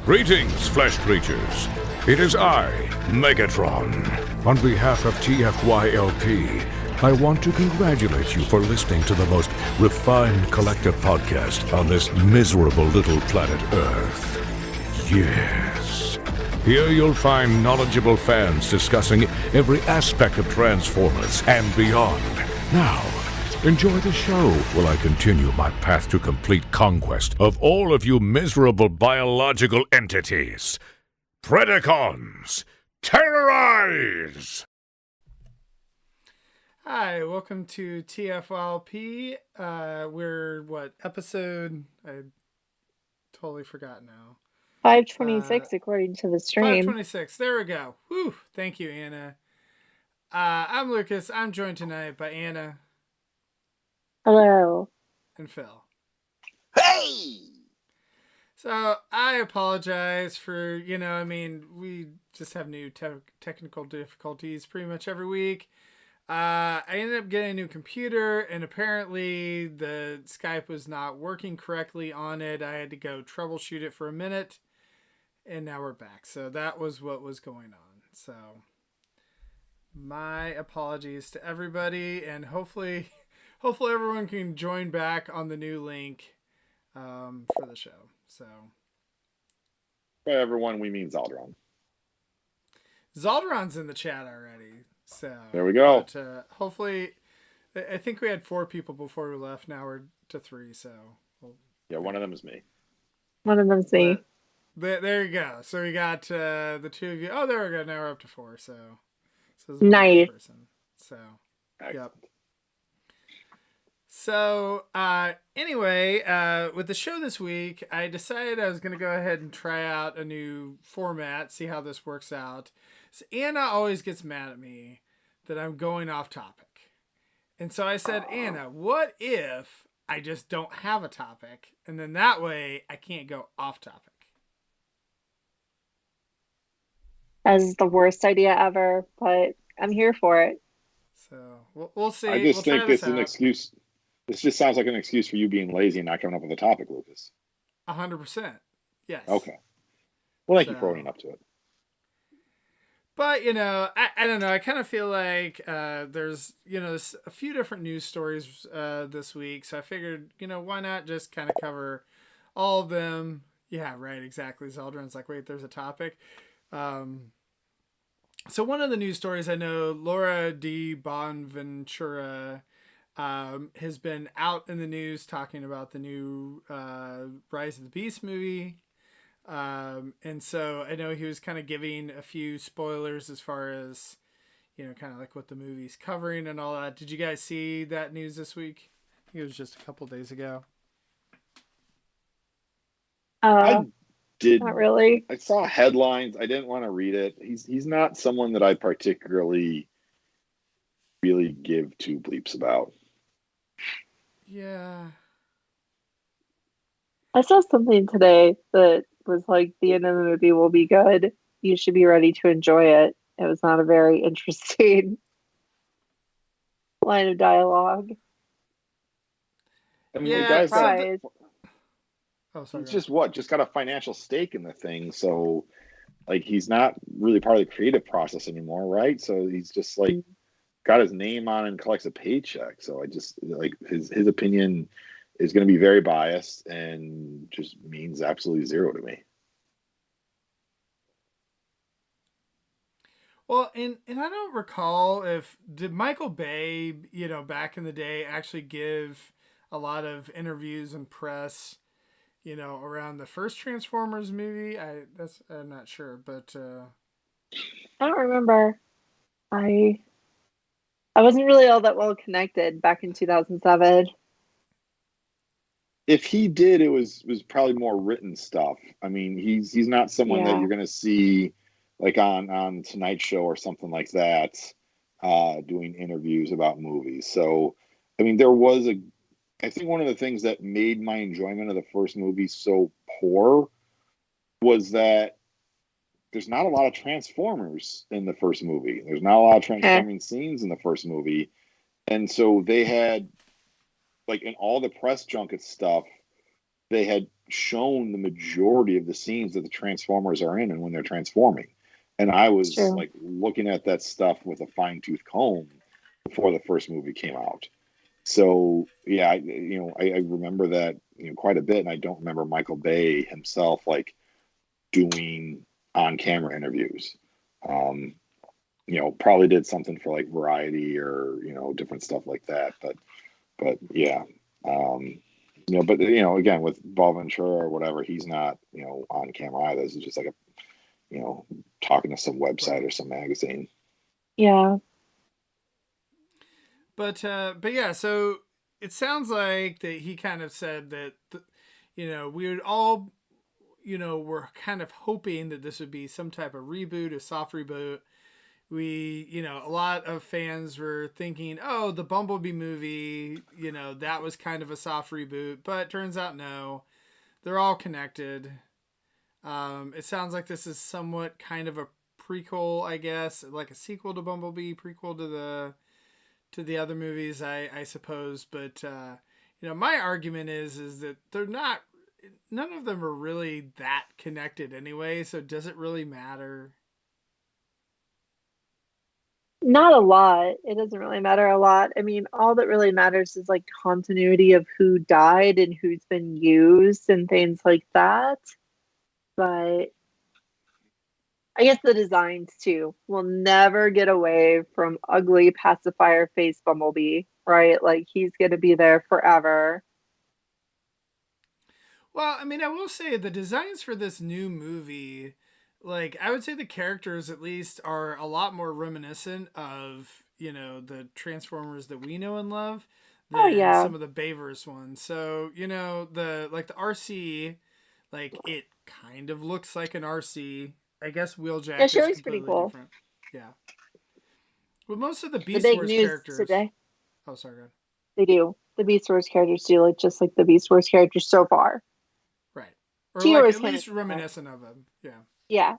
Greetings, flesh creatures. It is I, Megatron. On behalf of TFYLP, I want to congratulate you for listening to the most refined collective podcast on this miserable little planet Earth. Yes. Here you'll find knowledgeable fans discussing every aspect of Transformers and beyond. Now, enjoy the show while I continue my path to complete conquest of all of you miserable biological entities. Predacons, terrorize! Hi, welcome to TFYLP. We're, episode? I totally forgot now. 526 according to the stream. 526, there we go. Whew, thank you, Anna. I'm Lucas. I'm joined tonight by Anna. Hello. And Phil. Hey! So, I apologize for, we just have new technical difficulties pretty much every week. I ended up getting a new computer, and apparently the Skype was not working correctly on it. I had to go troubleshoot it for a minute, and now we're back. So, that was what was going on. So, my apologies to everybody, and hopefully everyone can join back on the new link for the show. So, by everyone, we mean Zaldron. Zaldron's in the chat already. So there we go. But, hopefully, I think we had 4 people before we left. Now we're to 3. So yeah, one of them is me. One of them's me. There you go. So we got the 2 of you. Oh, there we go. Now we're up to 4. So nice. So Excellent. Yep. So, anyway, with the show this week, I decided I was going to go ahead and try out a new format, see how this works out. So Anna always gets mad at me that I'm going off topic. And so I said, Anna, what if I just don't have a topic? And then that way I can't go off topic. That is the worst idea ever, but I'm here for it. So, we'll see. I just think it's an excuse. This just sounds like an excuse for you being lazy and not coming up with a topic, Lucas. 100%. Yes. Okay. Well, thank you for owning up to it. But, I don't know. I kind of feel like there's a few different news stories this week. So I figured, why not just kind of cover all of them? Yeah, right. Exactly. Zeldron's like, wait, there's a topic. So one of the news stories I know, Laura Di Bonventura has been out in the news talking about the new Rise of the Beast movie. And so I know he was kind of giving a few spoilers as far as, kind of like what the movie's covering and all that. Did you guys see that news this week? I think it was just a couple days ago. I did. Not really. I saw headlines. I didn't want to read it. He's not someone that I particularly really give 2 bleeps about. Yeah. I saw something today that was like, the end of the movie will be good. You should be ready to enjoy it. It was not a very interesting line of dialogue. I mean, Yeah, the guy's got, Surprise. Oh, sorry. he's just got a financial stake in the thing. So, like, he's not really part of the creative process anymore, right? So he's just like got his name on and collects a paycheck. So I just like his opinion is going to be very biased and just means absolutely zero to me. Well, and I don't recall did Michael Bay, back in the day actually give a lot of interviews and press, around the first Transformers movie. I'm not sure, but I don't remember. I wasn't really all that well connected back in 2007. If he did, it was probably more written stuff. I mean, he's not someone that you're going to see like on Tonight Show or something like that, doing interviews about movies. So, I mean, I think one of the things that made my enjoyment of the first movie so poor was that there's not a lot of Transformers in the first movie. There's not a lot of transforming scenes in the first movie. And so they had, like, in all the press junket stuff, they had shown the majority of the scenes that the Transformers are in and when they're transforming. And I was like looking at that stuff with a fine tooth comb before the first movie came out. So yeah, I remember that quite a bit, and I don't remember Michael Bay himself like doing on camera interviews. Probably did something for like Variety or different stuff like that. But yeah, but again with Bob Ventura or whatever, he's not on camera either. This is just like a talking to some website or some magazine. Yeah. But yeah, so it sounds like that he kind of said that we would all were kind of hoping that this would be some type of reboot, a soft reboot. We, a lot of fans were thinking, oh, the Bumblebee movie, that was kind of a soft reboot, but turns out no, they're all connected. It sounds like this is somewhat kind of a prequel, I guess, like a sequel to Bumblebee, prequel to the other movies, I suppose. But my argument is that they're not. None of them are really that connected anyway. So does it really matter? Not a lot. It doesn't really matter a lot. I mean, all that really matters is like continuity of who died and who's been used and things like that. But I guess the designs too will never get away from ugly pacifier face Bumblebee, right? Like he's going to be there forever. Well, I mean, I will say the designs for this new movie, like I would say the characters at least are a lot more reminiscent of, the Transformers that we know and love Oh than yeah. some of the Bayverse ones. So, the RC, like it kind of looks like an RC. I guess Yeah, Wheeljack she is looks pretty completely cool. different. Yeah. But most of the The Beast big Wars news characters. today, Oh, sorry, go ahead. they do. The Beast Wars characters do look just like the Beast Wars characters so far. Right. Or like Tior's at kind of least reminiscent of them. Yeah. yeah,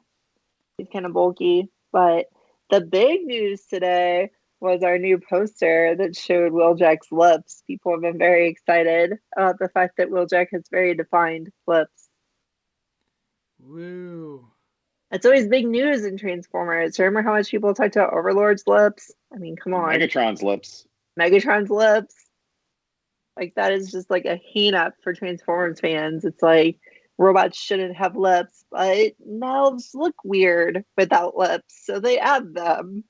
he's kind of bulky. But the big news today was our new poster that showed Wheeljack's lips. People have been very excited about the fact that Wheeljack has very defined lips. Woo. It's always big news in Transformers. Remember how much people talked about Overlord's lips? I mean, come on. Megatron's lips. Megatron's lips. Like, that is just like a hang up for Transformers fans. It's like robots shouldn't have lips, but mouths look weird without lips, so they add them.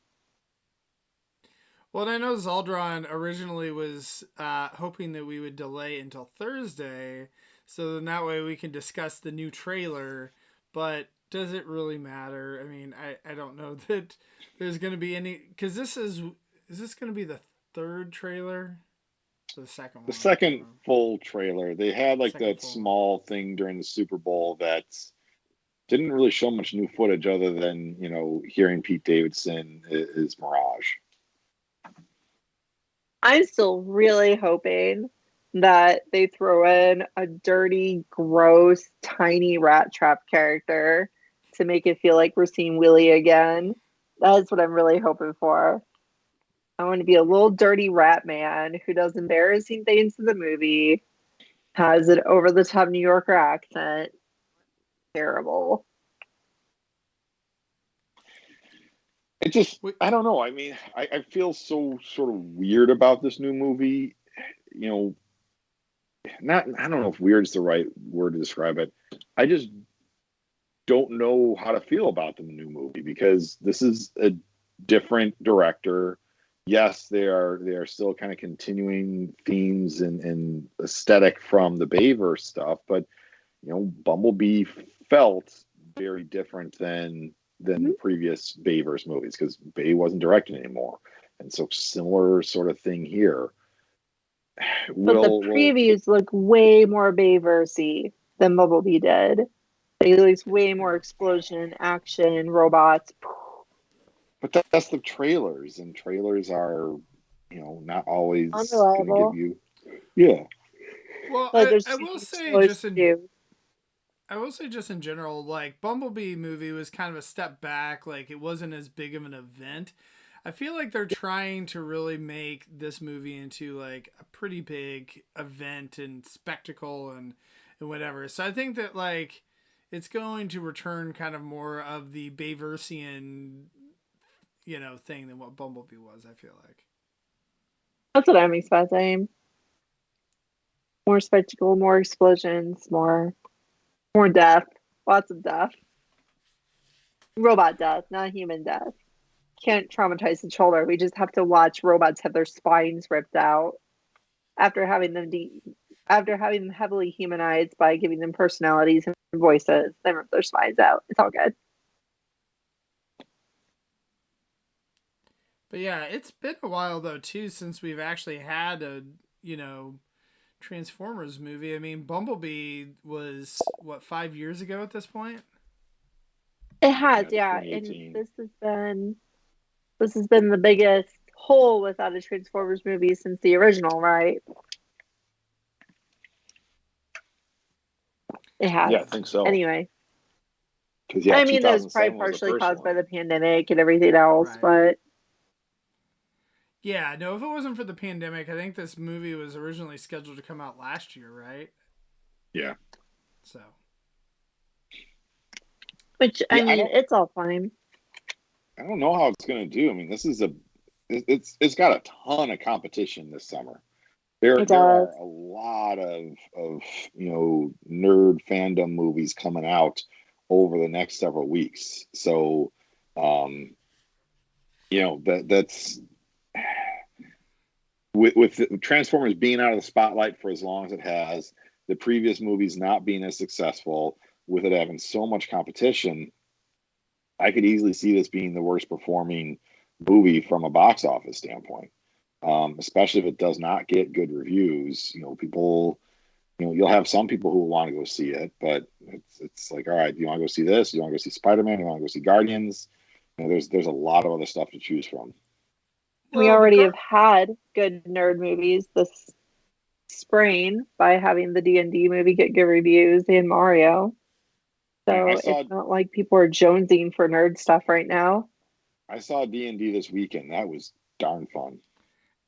Well, I know Zaldron originally was hoping that we would delay until Thursday, so then that way we can discuss the new trailer. But does it really matter? I mean, I don't know that there's going to be any, because is this going to be the third trailer? The second one. The second full trailer. They had like that small thing during the Super Bowl that didn't really show much new footage other than, hearing Pete Davidson is Mirage. I'm still really hoping that they throw in a dirty, gross, tiny rat trap character to make it feel like we're seeing Willie again. That's what I'm really hoping for. I want to be a little dirty rat man who does embarrassing things in the movie, has an over-the-top New Yorker accent. Terrible. It just, I don't know. I mean, I feel so sort of weird about this new movie. I don't know if weird is the right word to describe it. I just don't know how to feel about the new movie because this is a different director. Yes, they are still kind of continuing themes and aesthetic from the Bayverse stuff, but Bumblebee felt very different than the previous Bayverse movies because Bay wasn't directing anymore, and so similar sort of thing here. But the previews look way more Bayverse-y than Bumblebee did. They look way more explosion, action, robots. But that's the trailers, and trailers are, not always unreliable. Going to give you, yeah. Well, like I will say just in general, like Bumblebee movie was kind of a step back. Like it wasn't as big of an event. I feel like they're trying to really make this movie into like a pretty big event and spectacle, and and whatever. So I think that like it's going to return kind of more of the Bayversian, thing than what Bumblebee was, I feel like. That's what I'm expecting. More spectacle, more explosions, more death. Lots of death. Robot death, not human death. Can't traumatize the children. We just have to watch robots have their spines ripped out after having them heavily humanized by giving them personalities and voices. They rip their spines out. It's all good. But yeah, it's been a while though too since we've actually had a Transformers movie. I mean, Bumblebee was what 5 years ago at this point. It has, yeah, and this has been the biggest hole without a Transformers movie since the original, right? It has. Yeah, I think so. Anyway. Yeah, I mean, that was probably partially caused by the pandemic and everything else, right. But yeah, no, if it wasn't for the pandemic, I think this movie was originally scheduled to come out last year, right? Yeah. So. Which, I mean, it's all fine. I don't know how it's going to do. I mean, this is it's got a ton of competition this summer. There are a lot of nerd fandom movies coming out over the next several weeks. So, that's with Transformers being out of the spotlight for as long as it has, the previous movies not being as successful, with it having so much competition, I could easily see this being the worst performing movie from a box office standpoint. Especially if it does not get good reviews. People, you'll have some people who will want to go see it, but it's like, all right, do you want to go see this? Do you want to go see Spider-Man? Do you want to go see Guardians? There's a lot of other stuff to choose from. We already have had good nerd movies this spring by having the D&D movie get good reviews and Mario. So it's not like people are jonesing for nerd stuff right now. I saw D&D this weekend. That was darn fun.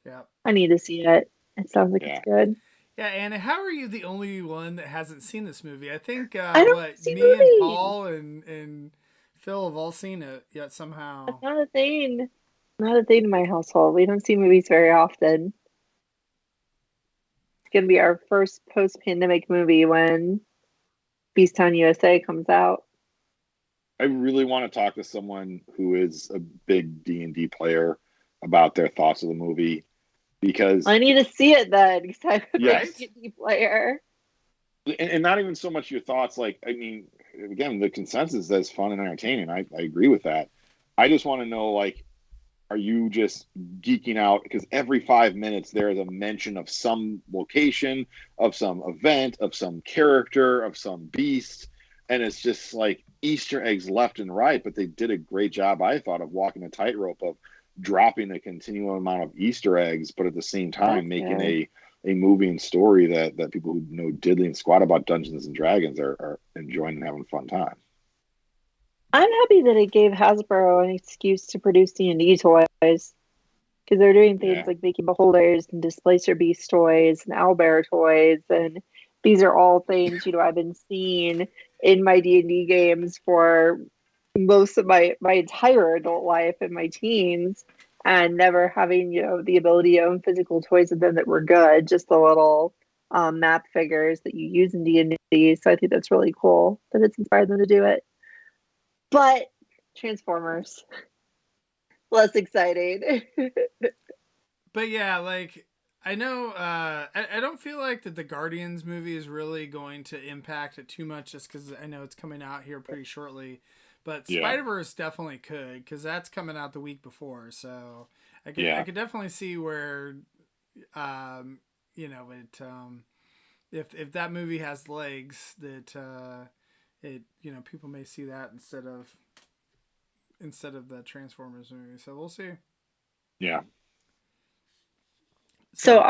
Yeah. I need to see it. It sounds like it's good. Yeah, Anna, how are you the only one that hasn't seen this movie? I think me and Paul and Phil have all seen it yet somehow. It's not a thing. Not a thing in my household. We don't see movies very often. It's gonna be our first post-pandemic movie when Beastown USA comes out. I really want to talk to someone who is a big D&D player about their thoughts of the movie, because I need to see it then, because I'm a big D&D player. And not even so much your thoughts. Like, I mean, again, the consensus is fun and entertaining. I agree with that. I just want to know, like, are you just geeking out? Because every 5 minutes there is a mention of some location, of some event, of some character, of some beast. And it's just like Easter eggs left and right. But they did a great job, I thought, of walking a tightrope of dropping a continual amount of Easter eggs, but at the same time making a movie and story that people who know diddly and squat about Dungeons and Dragons are enjoying and having a fun time. I'm happy that it gave Hasbro an excuse to produce D&D toys, because they're doing things like making Beholders and Displacer Beast toys and Owlbear toys, and these are all things I've been seeing in my D&D games for most of my entire adult life in my teens, and never having the ability to own physical toys of them that were good, just the little map figures that you use in D&D. So I think that's really cool that it's inspired them to do it. But Transformers, less exciting. But yeah, like, I know I don't feel like that the Guardians movie is really going to impact it too much, just because I know it's coming out here pretty shortly. But Spider-Verse definitely could, because that's coming out the week before. So I could definitely see where, if that movie has legs, that people may see that instead of the Transformers movie. So we'll see. Yeah. So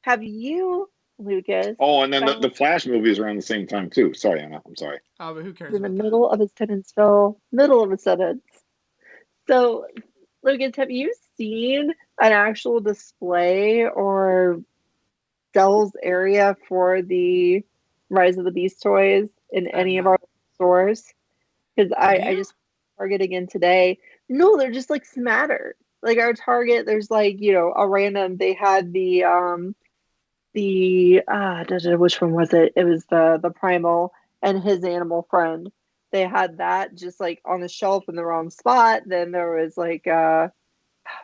have you, Lucas? Oh, and then the Flash movies are around the same time too. Sorry, Anna. I'm sorry. Oh, but who cares? In the middle of a sentence, Phil. Middle of a sentence. So, Lucas, have you seen an actual display or sales area for the Rise of the Beast toys in I have any of our not. stores? Because Have I you? just Target again today. No, they're just like smattered. Like our Target, there's like, a random, they had which one was it? It was the Primal and his animal friend. They had that just like on the shelf in the wrong spot. Then there was like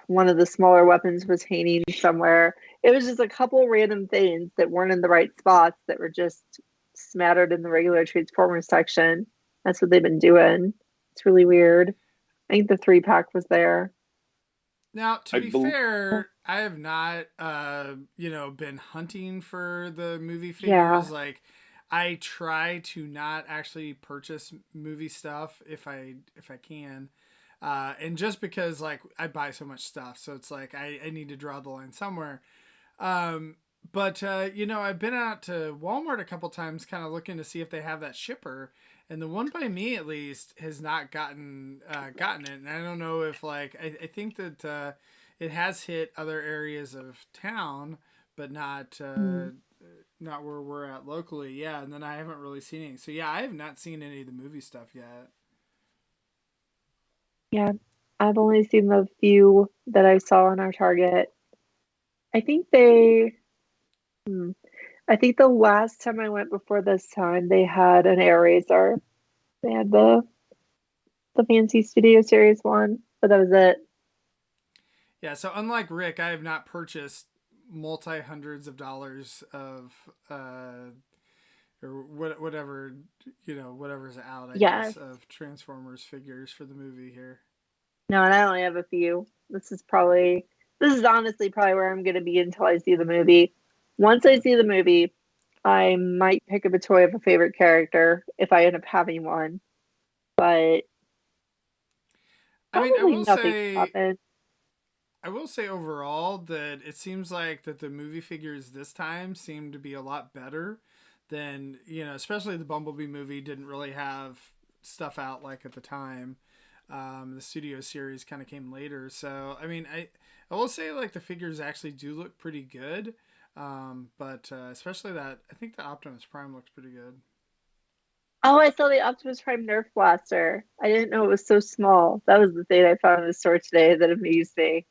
one of the smaller weapons was hanging somewhere. It was just a couple random things that weren't in the right spots that were just smattered in the regular Transformers section. That's what they've been doing. It's really weird. I think the 3-pack was there. Now, to I be bel fair, I have not, been hunting for the movie Yeah. figures. Like, I try to not actually purchase movie stuff if I can, and just because like I buy so much stuff, so it's like I need to draw the line somewhere. Um, but I've been out to Walmart a couple times, kind of looking to see if they have that shipper, and the one by me at least has not gotten it. And I don't know if like I think that it has hit other areas of town, but Mm. not where we're at locally. Yeah, and then I haven't really seen any. So yeah, I have not seen any of the movie stuff yet. Yeah. I've only seen the few that I saw in our Target. I think they, hmm, I think the last time I went before this time, they had an Eraser. They had the Fancy Studio Series one, but that was it. Yeah, so unlike Rick, I have not purchased multi hundreds of dollars of or whatever whatever's out, I Yes. guess, of Transformers figures for the movie here. No, and I only have a few. This is honestly probably where I'm gonna be until I see the movie. Once I see the movie, I might pick up a toy of a favorite character if I end up having one, but I mean, probably nothing happened. I will say overall that it seems like that the movie figures this time seem to be a lot better than, especially the Bumblebee movie didn't really have stuff out like at the time. The studio series kind of came later. So, I mean, I will say like the figures actually do look pretty good. But especially that, I think the Optimus Prime looks pretty good. Oh, I saw the Optimus Prime Nerf blaster. I didn't know it was so small. That was the thing I found in the store today that amused me.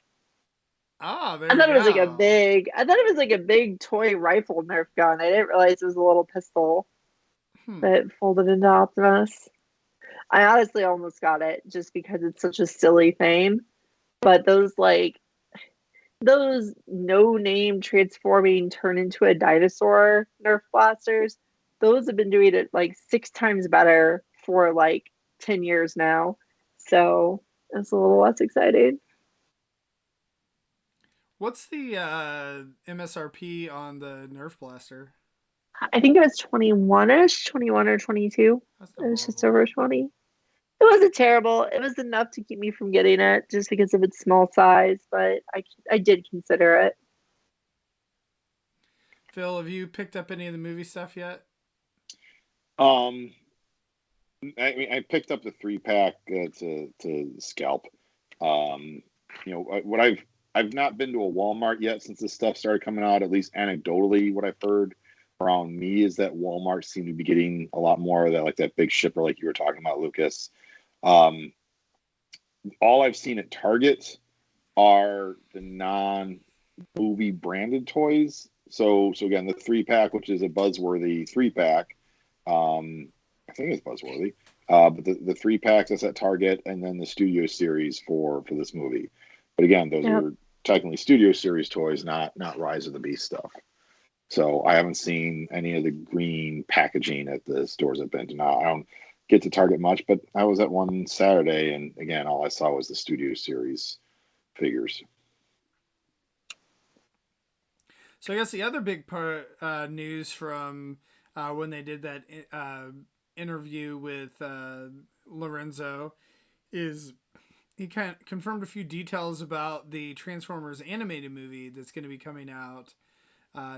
Ah, there I you thought it was like go. I thought it was like a big toy rifle Nerf gun. I didn't realize it was a little pistol Hmm. that folded into Optimus. I honestly almost got it just because it's such a silly thing. But those no name transforming turn into a dinosaur Nerf blasters, those have been doing it like 6 times better for like 10 years now. So it's a little less exciting. What's the MSRP on the Nerf blaster? I think it was 21-ish, 21 or 22. That's It not was just horrible. over 20. It wasn't terrible. It was enough to keep me from getting it just because of its small size, but I did consider it. Phil, have you picked up any of the movie stuff yet? um I mean, I picked up the 3-pack to scalp. What I've not been to a Walmart yet since this stuff started coming out. At least anecdotally, what I've heard around me is that Walmart seem to be getting a lot more of that, like that big shipper, like you were talking about, Lucas. Um, all I've seen at Target are the non-movie branded toys. So again, the 3-pack, which is a buzzworthy 3-pack. I think it's buzzworthy. But the 3-packs that's at Target, and then the Studio Series for this movie. But again, those Yep. are technically Studio Series toys, not Rise of the Beast stuff. So I haven't seen any of the green packaging at the stores I've been to. Now I don't get to Target much, but I was at one Saturday, and again, all I saw was the Studio Series figures. So I guess the other big part news from when they did that interview with Lorenzo is he kind of confirmed a few details about the Transformers animated movie that's going to be coming out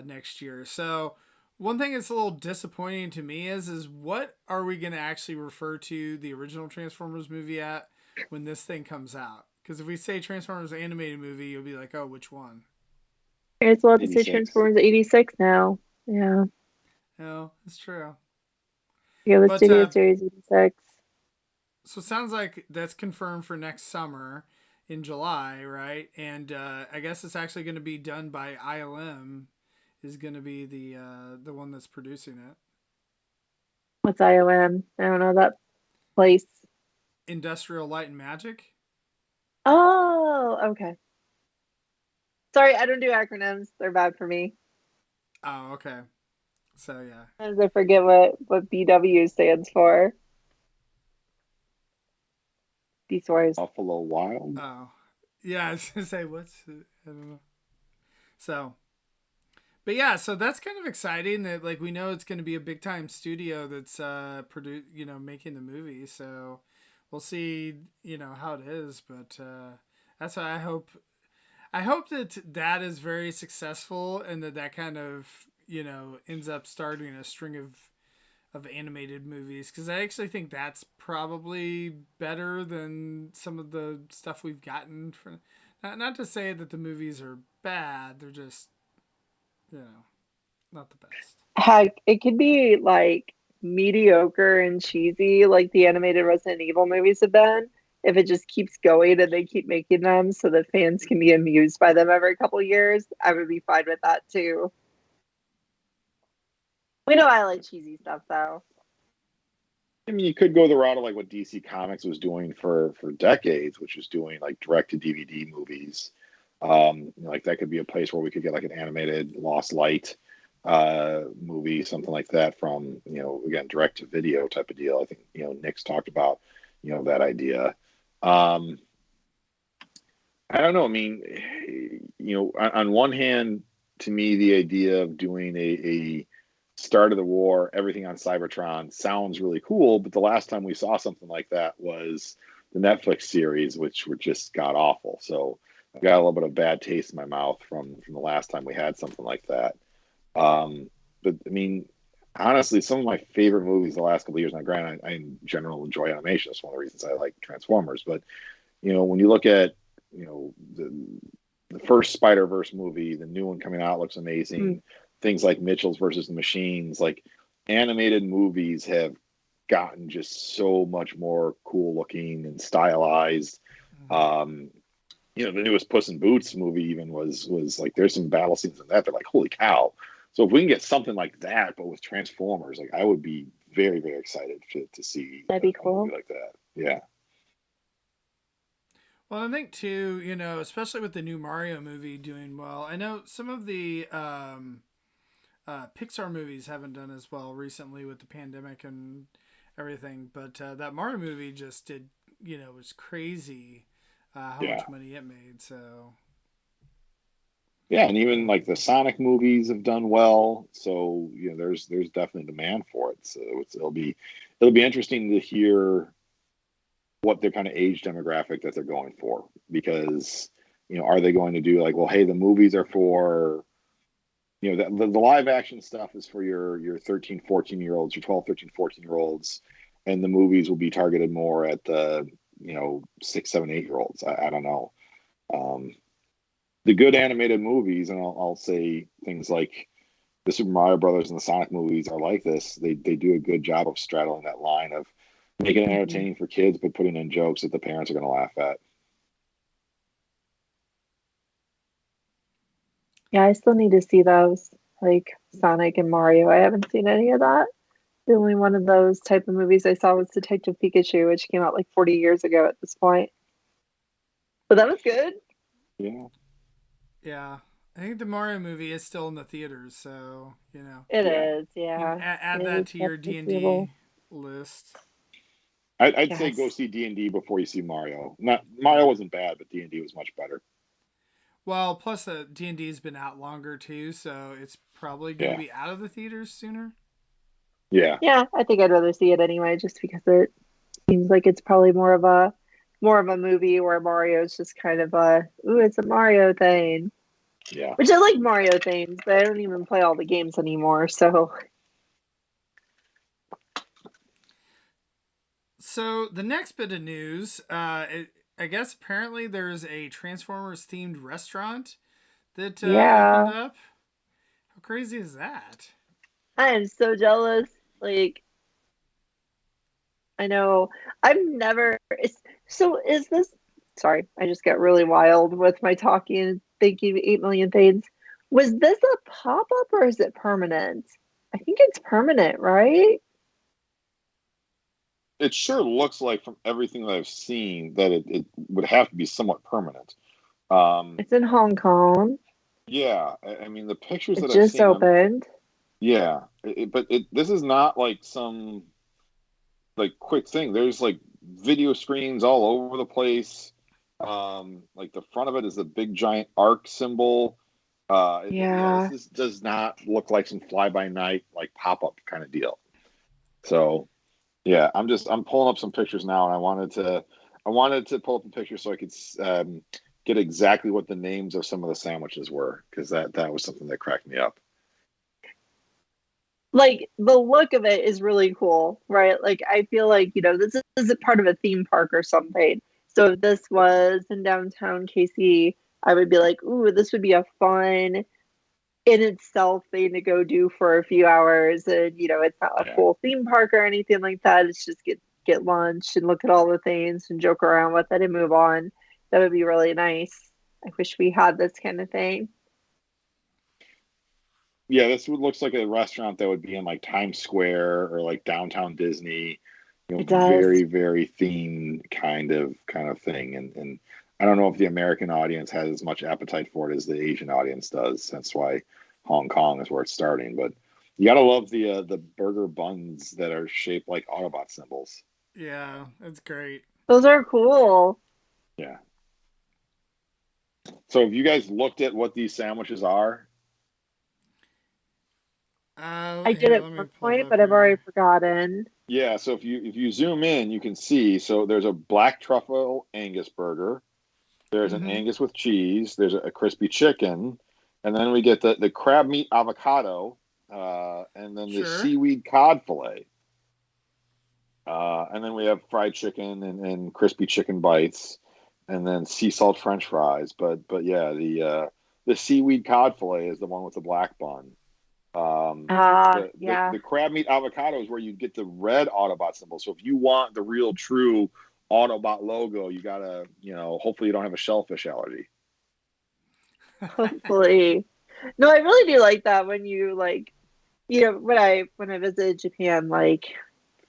next year. So one thing that's a little disappointing to me is what are we going to actually refer to the original Transformers movie at when this thing comes out? Because if we say Transformers animated movie, you'll be like, oh, which one? It's allowed to say 86. Transformers 86 now. Yeah. No, it's true. Yeah, the But Studio Series 86. so it sounds like that's confirmed for next summer in July, right? And I guess it's actually going to be done by ILM. Is going to be the one that's producing it. What's IOM? I don't know that place. Industrial Light and Magic. Oh, okay. Sorry, I don't do acronyms. They're bad for me. Oh, okay. So yeah. Sometimes I forget what BW stands for. Beast Wars. Buffalo Wild. Oh, yeah. I was gonna say what's I don't know. So, but yeah, so that's kind of exciting that like we know it's going to be a big time studio that's making the movie. So we'll see how it is, but that's what I hope. I hope that is very successful and that kind of ends up starting a string of animated movies, because I actually think that's probably better than some of the stuff we've gotten from. Not to say that the movies are bad, they're just not the best. Heck, it could be like mediocre and cheesy, like the animated Resident Evil movies have been, if it just keeps going and they keep making them so that fans can be amused by them every couple of years. I would be fine with that too. We know I like cheesy stuff though. I mean, you could go the route of like what DC Comics was doing for decades, which was doing like direct to DVD movies. Like that could be a place where we could get like an animated Lost Light movie, something like that from, again, direct to video type of deal. I think, Nick's talked about, that idea. I don't know. I mean, on one hand, to me, the idea of doing a start of the war, everything on Cybertron sounds really cool. But the last time we saw something like that was the Netflix series, which were just god awful. So I've got a little bit of bad taste in my mouth from the last time we had something like that. But I mean, honestly, some of my favorite movies the last couple of years, now granted, I in general enjoy animation. That's one of the reasons I like Transformers. But, when you look at, the first Spider-Verse movie, the new one coming out looks amazing. Things like Mitchell's versus the Machines, like animated movies have gotten just so much more cool looking and stylized. The newest Puss in Boots movie even was like, there's some battle scenes in that. They're like, holy cow. So if we can get something like that, but with Transformers, like I would be very, very excited to see. That'd be cool. A movie like that. Yeah. Well, I think too, especially with the new Mario movie doing well. I know some of the Pixar movies haven't done as well recently with the pandemic and everything, but that Mario movie just did, was crazy how much money it made. So yeah, and even like the Sonic movies have done well, so there's definitely demand for it. So it'll be interesting to hear what their kind of age demographic that they're going for, because are they going to do like, well, hey, the movies are for the live action stuff is for your 13 14 year olds, your 12 13 14 year olds, and the movies will be targeted more at the 6 7 8 year olds. I don't know. The good animated movies, and I'll say things like the Super Mario Brothers and the Sonic movies are like this. They do a good job of straddling that line of making it entertaining for kids, but putting in jokes that the parents are going to laugh at. Yeah, I still need to see those, like Sonic and Mario. I haven't seen any of that. The only one of those type of movies I saw was Detective Pikachu, which came out like 40 years ago at this point. But that was good. Yeah. Yeah. I think the Mario movie is still in the theaters, so, It is, yeah. Add that to your D&D list. I'd say go see D&D before you see Mario. Mario wasn't bad, but D&D was much better. Well, plus the D&D has been out longer too, so it's probably going to be out of the theaters sooner. Yeah. Yeah, I think I'd rather see it anyway, just because it seems like it's probably more of a movie where Mario's just kind of it's a Mario thing. Yeah. Which I like Mario things, but I don't even play all the games anymore, so. So the next bit of news, I guess apparently there's a Transformers themed restaurant that opened up. How crazy is that? I am so jealous. Like, I know I've never. So is this? Sorry, I just get really wild with my talking and thinking 8 million things. Was this a pop up or is it permanent? I think it's permanent, right? It sure looks like from everything that I've seen that it would have to be somewhat permanent. It's in Hong Kong. Yeah, I mean the pictures It that I've just seen, opened. yeah, but this is not like some like quick thing. There's like video screens all over the place. Like the front of it is a big giant arc symbol. Yeah, Yeah. this does not look like some fly by night like pop up kind of deal. So yeah, I'm pulling up some pictures now, and I wanted to pull up the pictures so I could get exactly what the names of some of the sandwiches were, because that was something that cracked me up. Like the look of it is really cool, right? Like I feel like, this isn't part of a theme park or something. So if this was in downtown KC, I would be like, ooh, this would be a fun in itself thing to go do for a few hours. And, it's not a Yeah. full theme park or anything like that. It's just get lunch and look at all the things and joke around with it and move on. That would be really nice. I wish we had this kind of thing. Yeah, looks like a restaurant that would be in like Times Square or like downtown Disney. It Very, does. very themed kind of thing. And I don't know if the American audience has as much appetite for it as the Asian audience does. That's why Hong Kong is where it's starting. But you gotta love the burger buns that are shaped like Autobot symbols. Yeah, that's great. Those are cool. Yeah. So have you guys looked at what these sandwiches are? I did Here, at let me one pull it point, up but I've already here. Yeah. forgotten. Yeah, so if you zoom in, you can see. So there's a black truffle Angus burger. There's an Mm-hmm. Angus with cheese. There's a crispy chicken, and then we get the crab meat avocado, and then the Sure. seaweed cod fillet, and then we have fried chicken and crispy chicken bites, and then sea salt French fries. But yeah, the seaweed cod fillet is the one with the black bun. Yeah. The crab meat avocado is where you get the red Autobot symbol. So if you want the real true Autobot logo, you gotta, hopefully you don't have a shellfish allergy. Hopefully. No, I really do like that when you like, when I visited Japan like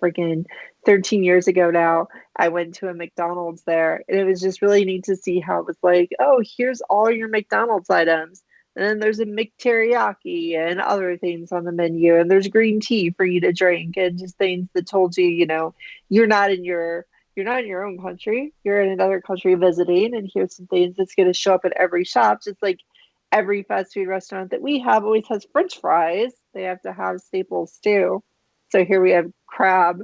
freaking 13 years ago now, I went to a McDonald's there and it was just really neat to see how it was like, oh, here's all your McDonald's items. And then there's a McTeriyaki and other things on the menu, and there's green tea for you to drink, and just things that told you, you're not in your you're not in your own country. You're in another country visiting, and here's some things that's going to show up at every shop. Just like every fast food restaurant that we have always has French fries. They have to have staples too. So here we have crab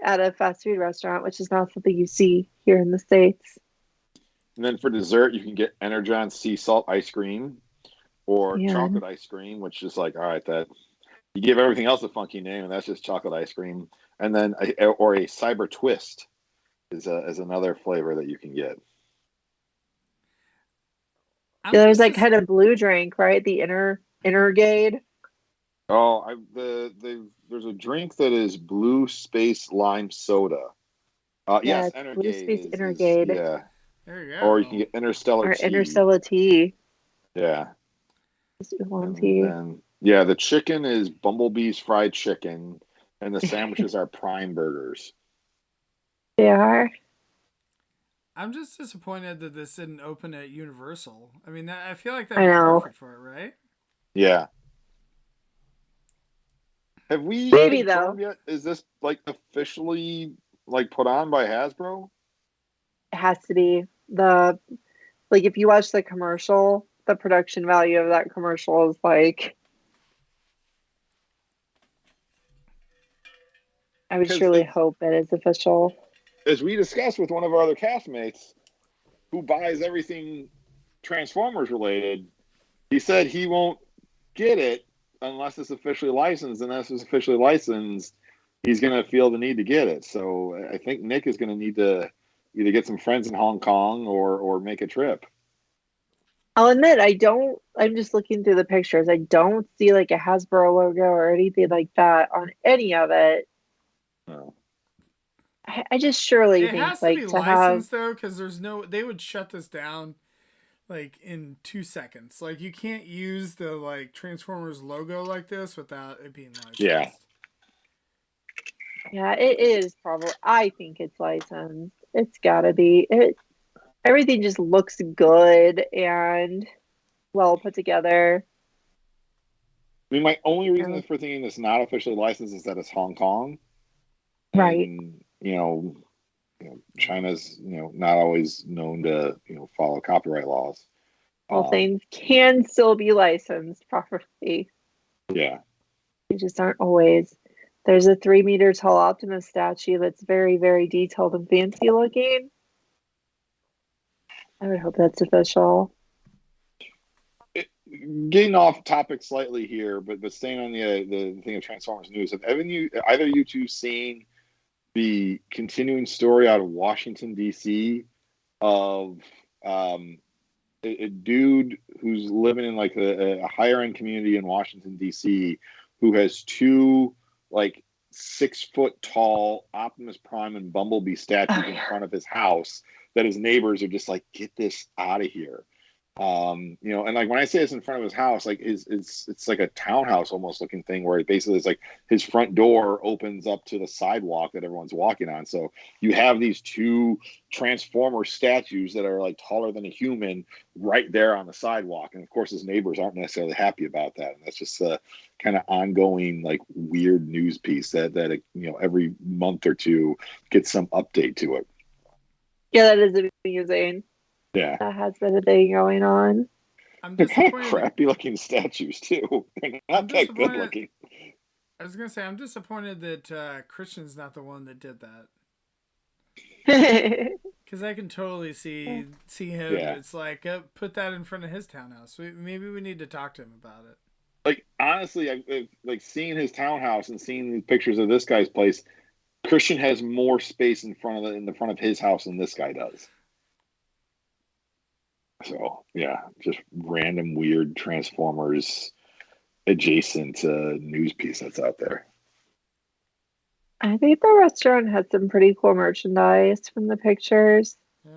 at a fast food restaurant, which is not something you see here in the States. And then for dessert, you can get Energon sea salt ice cream or chocolate Man, ice cream, which is like, all right, that you give everything else a funky name, and that's just chocolate ice cream. And then or a cyber twist is another flavor that you can get. I'm there's just like as kind of blue drink, right? The Intergade. Oh, there's a drink that is blue space lime soda. Yeah, Yes, it's Blue Energade Space is Intergade yeah, there you or you can go. get Interstellar or Tea. Interstellar Tea. Yeah, Just oolong and tea. then yeah, the chicken is Bumblebee's fried chicken, and the sandwiches are Prime burgers. They are. I'm just disappointed that this didn't open at Universal. I mean, I feel like that'd I be know. perfect for it, right? Yeah. Have we Maybe confirmed though. yet? Is this like officially like put on by Hasbro? It has to be the like if you watch the commercial, the production value of that commercial is like I would Because surely hope it is official. as we discussed with one of our other castmates who buys everything Transformers related, he said he won't get it unless it's officially licensed. And unless it's officially licensed, he's going to feel the need to get it. So I think Nick is going to need to either get some friends in Hong Kong or make a trip. I'll admit, I'm just looking through the pictures. I don't see like a Hasbro logo or anything like that on any of it. Oh. I just surely It think has to like be to have, licensed though, because they would shut this down like in 2 seconds. Like you can't use the like Transformers logo like this without it being Yeah. licensed. yeah, it is probably, I think it's licensed. It's gotta be. Everything just looks good and well put together. I mean, my only You reason know? for thinking it's not officially licensed is that it's Hong Kong, Right. and China's not always known to follow copyright laws. Well, things can still be licensed properly. Yeah. They just aren't always. There's a 3 meter tall Optimus statue that's very, very detailed and fancy looking. I would hope that's official. Getting off topic slightly here, but staying on the thing of Transformers news, have either you two seen the continuing story out of Washington D.C. of a dude who's living in like a higher end community in Washington D.C. who has two like 6 foot tall Optimus Prime and Bumblebee statues in front of his house that his neighbors are just like, get this out of here. And like when I say this in front of his house, like it's like a townhouse almost looking thing where it basically is like his front door opens up to the sidewalk that everyone's walking on. So you have these two Transformer statues that are like taller than a human right there on the sidewalk. And of course his neighbors aren't necessarily happy about that. And that's just a kind of ongoing like weird news piece that every month or two gets some update to it. Yeah, that is amusing. Yeah. That has been a thing going on. I'm They're kind of disappointed. crappy looking statues too. They're not that good looking. I was gonna say I'm disappointed that Christian's not the one that did that. Because I can totally see him. Yeah. It's like put that in front of his townhouse. Maybe we need to talk to him about it. Like honestly, I like seeing his townhouse and seeing the pictures of this guy's place. Christian has more space in the front of his house than this guy does. So yeah, just random weird Transformers adjacent news piece that's out there. I think the restaurant had some pretty cool merchandise from the pictures. Yeah.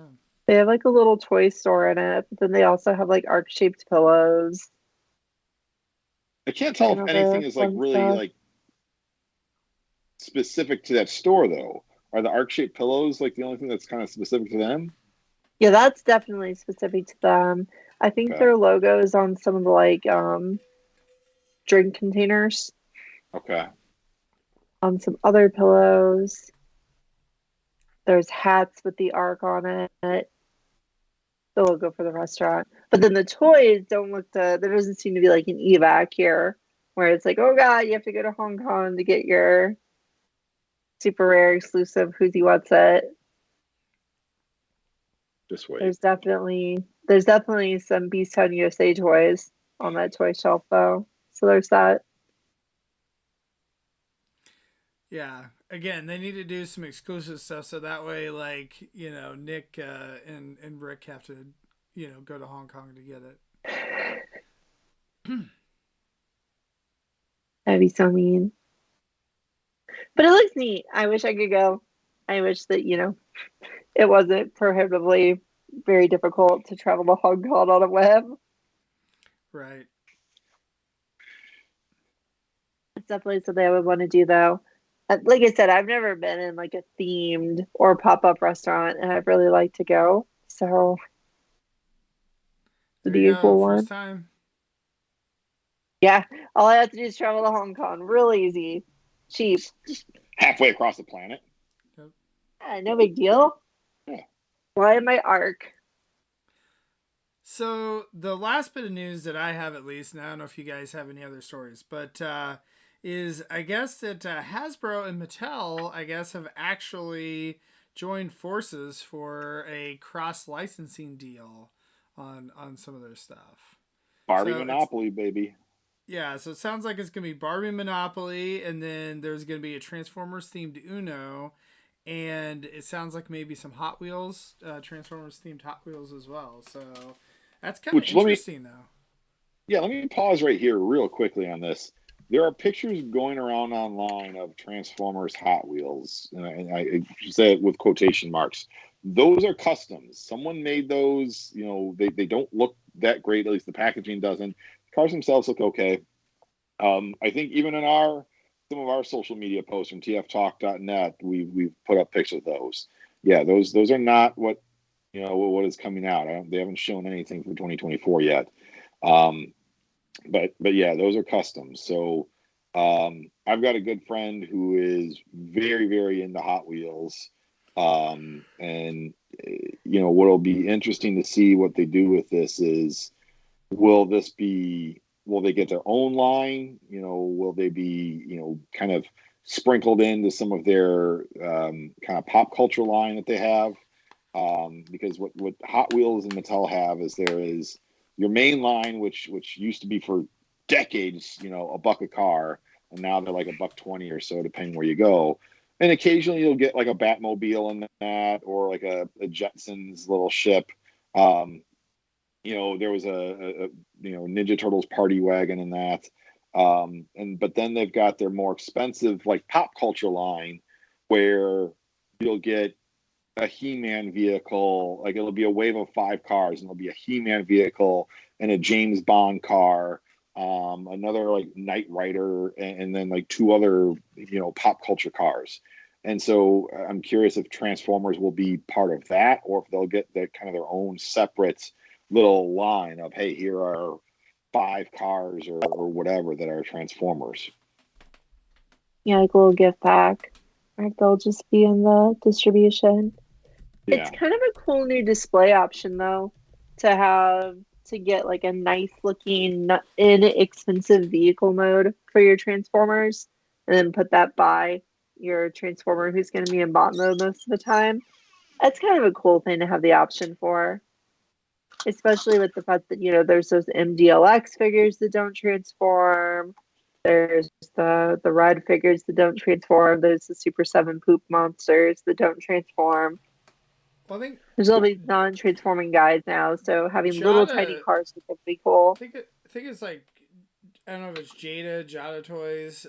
They have like a little toy store in it, but then they also have like arc-shaped pillows. I can't tell if anything is like really like specific to that store though. Are the arc-shaped pillows like the only thing that's kind of specific to them? Yeah, that's definitely specific to them. I think their logo is on some of the like drink containers. Okay. On some other pillows. There's hats with the arc on it. The logo for the restaurant. But then the toys don't look there doesn't seem to be like an evac here where it's like, oh god, you have to go to Hong Kong to get your super rare exclusive Who's He What's It. Just wait. There's definitely some Beast Town USA toys on that toy shelf though. So there's that. Yeah. Again, they need to do some exclusive stuff so that way, like, Nick and Rick have to, go to Hong Kong to get it. That'd be so mean. But it looks neat. I wish I could go. I wish that, it wasn't prohibitively very difficult to travel to Hong Kong on a web. Right. It's definitely something I would want to do, though. Like I said, I've never been in like a themed or pop-up restaurant, and I'd really like to go. So it'd be a cool one. First time. Yeah, all I have to do is travel to Hong Kong. Real easy, cheap. Just halfway across the planet. Yep. No big deal. Yeah. Why am I arc? So the last bit of news that I have, at least, and I don't know if you guys have any other stories, but is I guess that Hasbro and Mattel, I guess, have actually joined forces for a cross licensing deal on some of their stuff. Barbie Monopoly, baby. Yeah, so it sounds like it's gonna be Barbie Monopoly, and then there's gonna be a Transformers themed Uno, and it sounds like maybe some Hot Wheels, Transformers themed Hot Wheels as well. So That's kind of interesting, though. Yeah, let me pause right here real quickly on this. There are pictures going around online of Transformers Hot Wheels, and I say it with quotation marks. Those are customs. Someone made those. You know, they don't look that great. At least the packaging doesn't. The cars themselves look okay. I think even in some of our social media posts from tftalk.net, we've put up pictures of those. Yeah, those are not what what is coming out. They haven't shown anything for 2024 yet. But yeah, those are customs. So I've got a good friend who is very, very into Hot Wheels. And what'll be interesting to see what they do with this is, will they get their own line? Will they be, kind of sprinkled into some of their kind of pop culture line that they have? Because what Hot Wheels and Mattel have is there is your main line, which used to be for decades, $1 a car, and now they're like $1.20 or so, depending where you go. And occasionally you'll get like a Batmobile in that, or like a Jetsons little ship. There was a Ninja Turtles party wagon in that. But then they've got their more expensive like pop culture line, where you'll get a He-Man vehicle. Like, it'll be a wave of 5 cars, and it'll be a He-Man vehicle and a James Bond car, another like Knight Rider, and then like 2 other pop culture cars. And so I'm curious if Transformers will be part of that, or if they'll get their kind of their own separate little line of, hey, here are 5 cars or whatever that are Transformers. Yeah, like a little gift pack, or if they'll just be in the distribution. Yeah. It's kind of a cool new display option, though, to get like a nice looking, inexpensive vehicle mode for your Transformers, and then put that by your Transformer who's going to be in bot mode most of the time. That's kind of a cool thing to have the option for, especially with the fact that there's those MDLX figures that don't transform. There's the ride figures that don't transform. There's the Super 7 poop monsters that don't transform. Well, I think there's all these non-transforming guys now, so having little tiny cars would be cool. I think it's like, I don't know if it's Jada Toys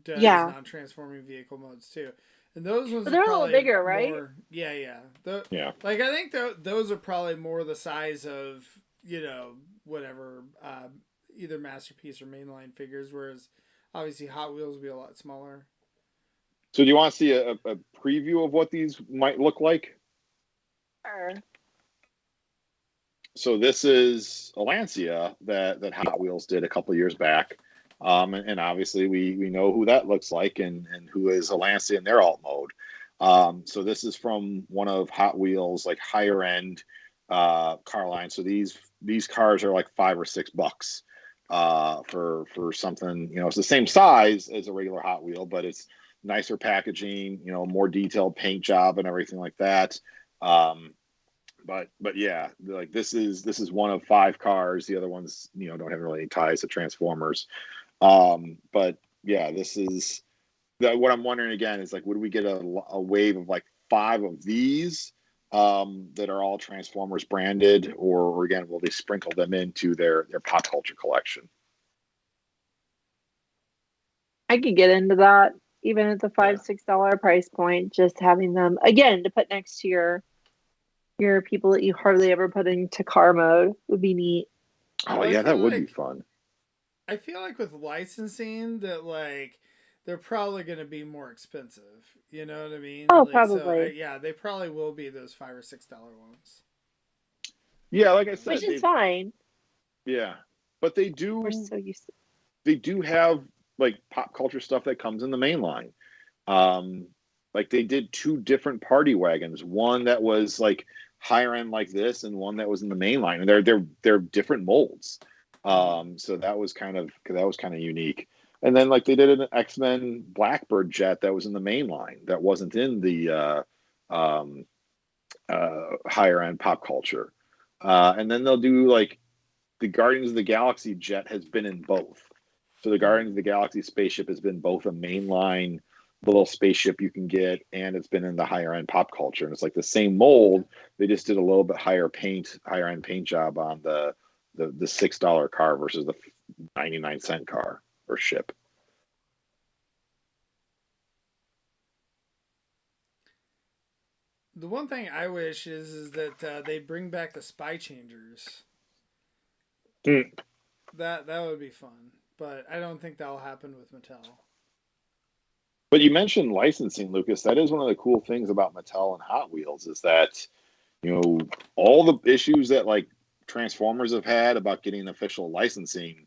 does non-transforming vehicle modes too, and those ones they're a little bigger, right? Yeah. Yeah. Like, I think those are probably more the size of whatever either Masterpiece or mainline figures, whereas obviously Hot Wheels will be a lot smaller. So do you want to see a preview of what these might look like? Sure. So this is a Lancia that Hot Wheels did a couple years back. And obviously we know who that looks like and who is a Lancia in their alt mode. So this is from one of Hot Wheels, like, higher end car line. So these cars are like $5 or $6 for something, it's the same size as a regular Hot Wheel, but it's nicer packaging, more detailed paint job and everything like that. But yeah, like, this is one of 5 cars. The other ones, don't have really any ties to Transformers. But yeah, this is what I'm wondering again is, like, would we get a wave of like 5 of these that are all Transformers branded, or again, will they sprinkle them into their pop culture collection? I could get into that, even at the $5-6 price point. Just having them again to put next to your people that you hardly ever put into car mode would be neat. Oh yeah, that would be fun. I feel like with licensing that, like, they're probably going to be more expensive. You know what I mean? Oh, like, probably. So, they probably will be those $5 or $6 ones. Yeah, like I said, which is fine. Yeah, but they do. We're so used to. They do have like pop culture stuff that comes in the main line. Like, they did 2 different party wagons. One that was like higher end like this, and one that was in the main line, and they're different molds. So that was kind of unique. And then, like, they did an X-Men Blackbird jet that was in the main line, that wasn't in the higher end pop culture. And then they'll do, like, the Guardians of the Galaxy jet has been in both. So the Guardians of the Galaxy spaceship has been both a mainline little spaceship you can get, and it's been in the higher end pop culture. And it's like the same mold. They just did a little bit higher end paint job on the $6 car versus the 99-cent car or ship. The one thing I wish is that they bring back the spy changers. That would be fun, but I don't think that'll happen with Mattel. But you mentioned licensing, Lucas. That is one of the cool things about Mattel and Hot Wheels is that, all the issues that like Transformers have had about getting official licensing,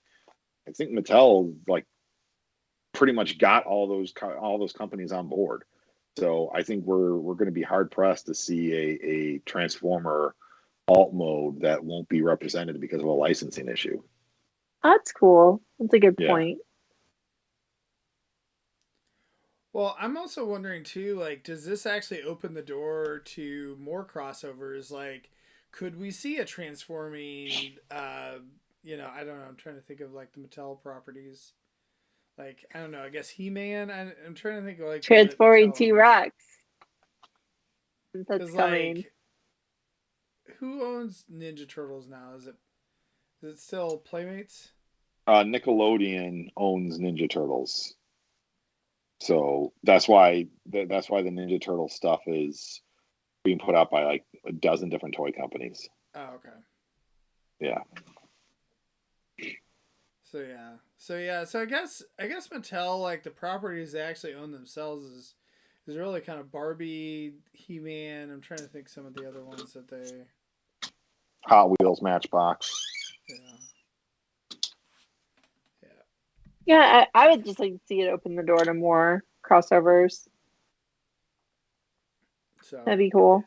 I think Mattel like pretty much got all those companies on board. So I think we're going to be hard pressed to see a Transformer alt mode that won't be represented because of a licensing issue. That's cool. That's a good point. Well, I'm also wondering too, like, does this actually open the door to more crossovers? Like, could we see a transforming, I don't know, I'm trying to think of like the Mattel properties. Like, I don't know, I guess He-Man? I'm trying to think of like transforming T-Rex. That's coming. Like, who owns Ninja Turtles now? Is it still Playmates? Nickelodeon owns Ninja Turtles. So that's why the Ninja Turtle stuff is being put out by like a dozen different toy companies. Oh, okay. Yeah. So I guess Mattel, like the properties they actually own themselves is really kind of Barbie, He-Man. I'm trying to think some of the other ones that they Hot Wheels, Matchbox. Yeah, I would just like to see it open the door to more crossovers. So that'd be cool.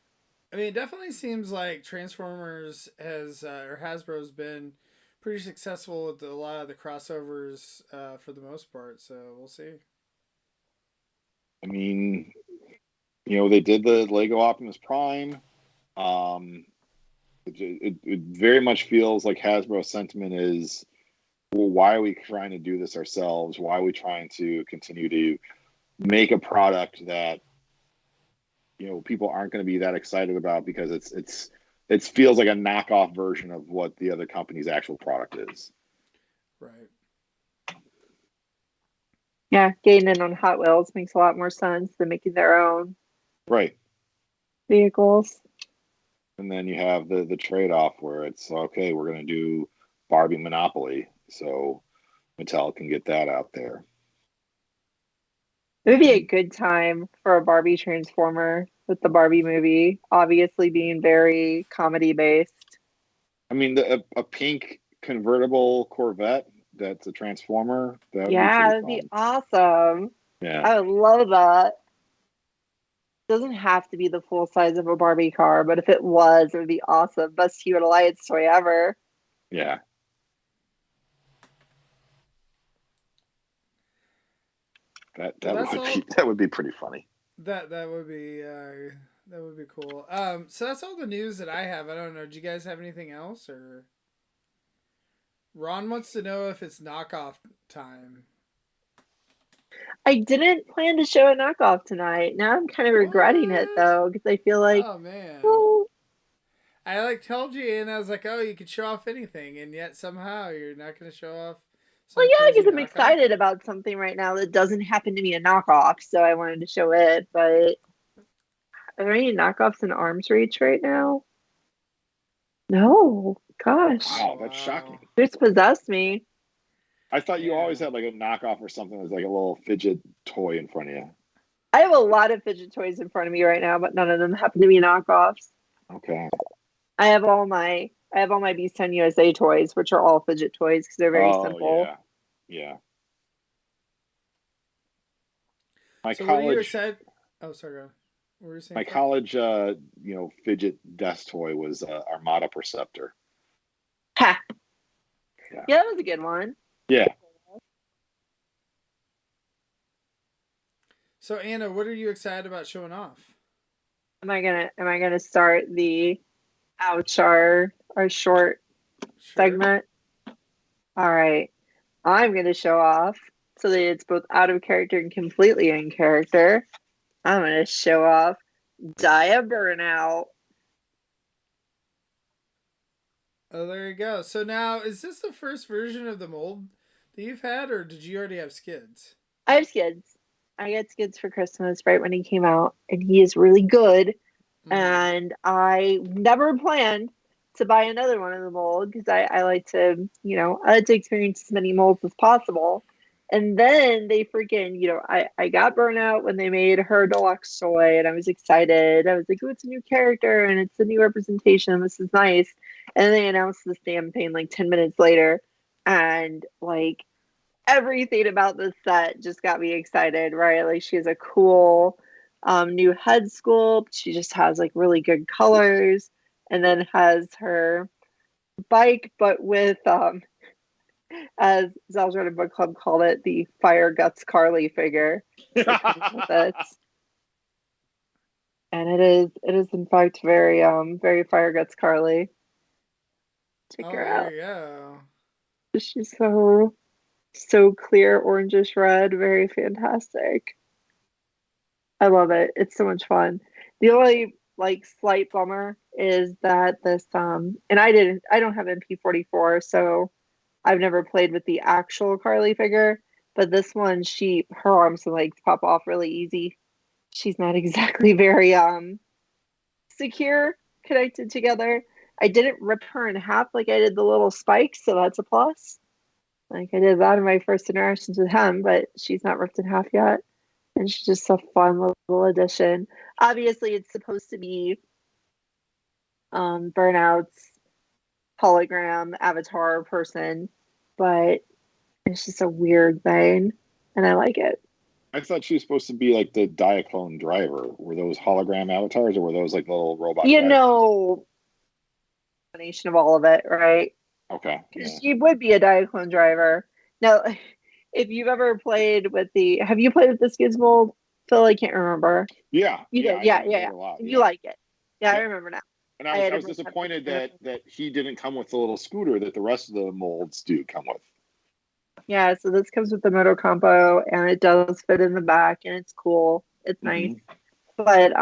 I mean, it definitely seems like Transformers or Hasbro's been pretty successful with a lot of the crossovers for the most part. So we'll see. I mean, they did the Lego Optimus Prime. It very much feels like Hasbro's sentiment is, well, why are we trying to do this ourselves? Why are we trying to continue to make a product that people aren't going to be that excited about because it feels like a knockoff version of what the other company's actual product is. Right. Yeah, getting in on Hot Wheels makes a lot more sense than making their own vehicles. And then you have the trade-off where it's okay, we're going to do Barbie Monopoly, so Mattel can get that out there. It would be a good time for a Barbie Transformer with the Barbie movie, obviously being very comedy based. I mean, a pink convertible Corvette that's a Transformer. That'd be awesome. Yeah, I would love that. It doesn't have to be the full size of a Barbie car, but if it was, it would be awesome. Best Cute Alliance toy ever. Yeah. That would be pretty funny. That would be cool. So that's all the news that I have. I don't know. Do you guys have anything else? Or Ron wants to know if it's knockoff time. I didn't plan to show a knockoff tonight. Now I'm kind of regretting it though, because I feel like, oh man, I like told you, and I was like, oh, you could show off anything, and yet somehow you're not going to show off. Well, yeah, because I'm excited about something right now that doesn't happen to be a knockoff, so I wanted to show it. But are there any knockoffs in arm's reach right now? No, gosh. Wow, that's shocking. Just possessed me. I thought you always had like a knockoff or something that's like a little fidget toy in front of you. I have a lot of fidget toys in front of me right now, but none of them happen to be knockoffs. Okay. I have all my Beast 10 USA toys, which are all fidget toys because they're very simple. Yeah. So what are you excited? Oh, sorry, go on. What were you saying? My college, fidget desk toy was Armada Perceptor. Ha! Yeah, that was a good one. Yeah. So Anna, what are you excited about showing off? Am I gonna start the our short segment? All right. I'm gonna show off so that it's both out of character and completely in character, I'm going to show off Dia Burnout. Oh, there you go. So now, is this the first version of the mold that you've had, or did you already have Skids? I have Skids. I got Skids for Christmas right when he came out, and he is really good. And I never planned to buy another one of the mold because I like to, I like to experience as many molds as possible. And then they freaking, I got Burnout when they made her deluxe toy, and I was excited. I was like, oh, it's a new character and it's a new representation. This is nice. And then they announced this damn thing like 10 minutes later. And like everything about this set just got me excited, right? Like she has a cool new head sculpt. She just has like really good colors, and then has her bike, but with as Zal's Running Book Club called it, the Fire Guts Carly figure. And it is in fact very very Fire Guts Carly. Check her out. There you go. She's so clear, orangish red, very fantastic. I love it. It's so much fun. The only like slight bummer is that this and I don't have MP44, so I've never played with the actual Carly figure, but this one her arms and legs pop off really easy. She's not exactly very secure connected together. I didn't rip her in half like I did the little spikes, so that's a plus. Like I did that in my first interactions with him, but she's not ripped in half yet. And she's just a fun little addition. Obviously, it's supposed to be Burnout's hologram avatar person, but it's just a weird thing, and I like it. I thought she was supposed to be like the Diaclone driver. Were those hologram avatars, or were those like little robot drivers? Combination of all of it, right? Okay. Because she would be a Diaclone driver. Now, if you've ever played with have you played with the Skids mold, Phil? I can't remember. Yeah. Yeah. You like it. Yeah, I remember now. And I was disappointed that he didn't come with the little scooter that the rest of the molds do come with. Yeah, so this comes with the moto compo, and it does fit in the back, and it's cool. It's nice. But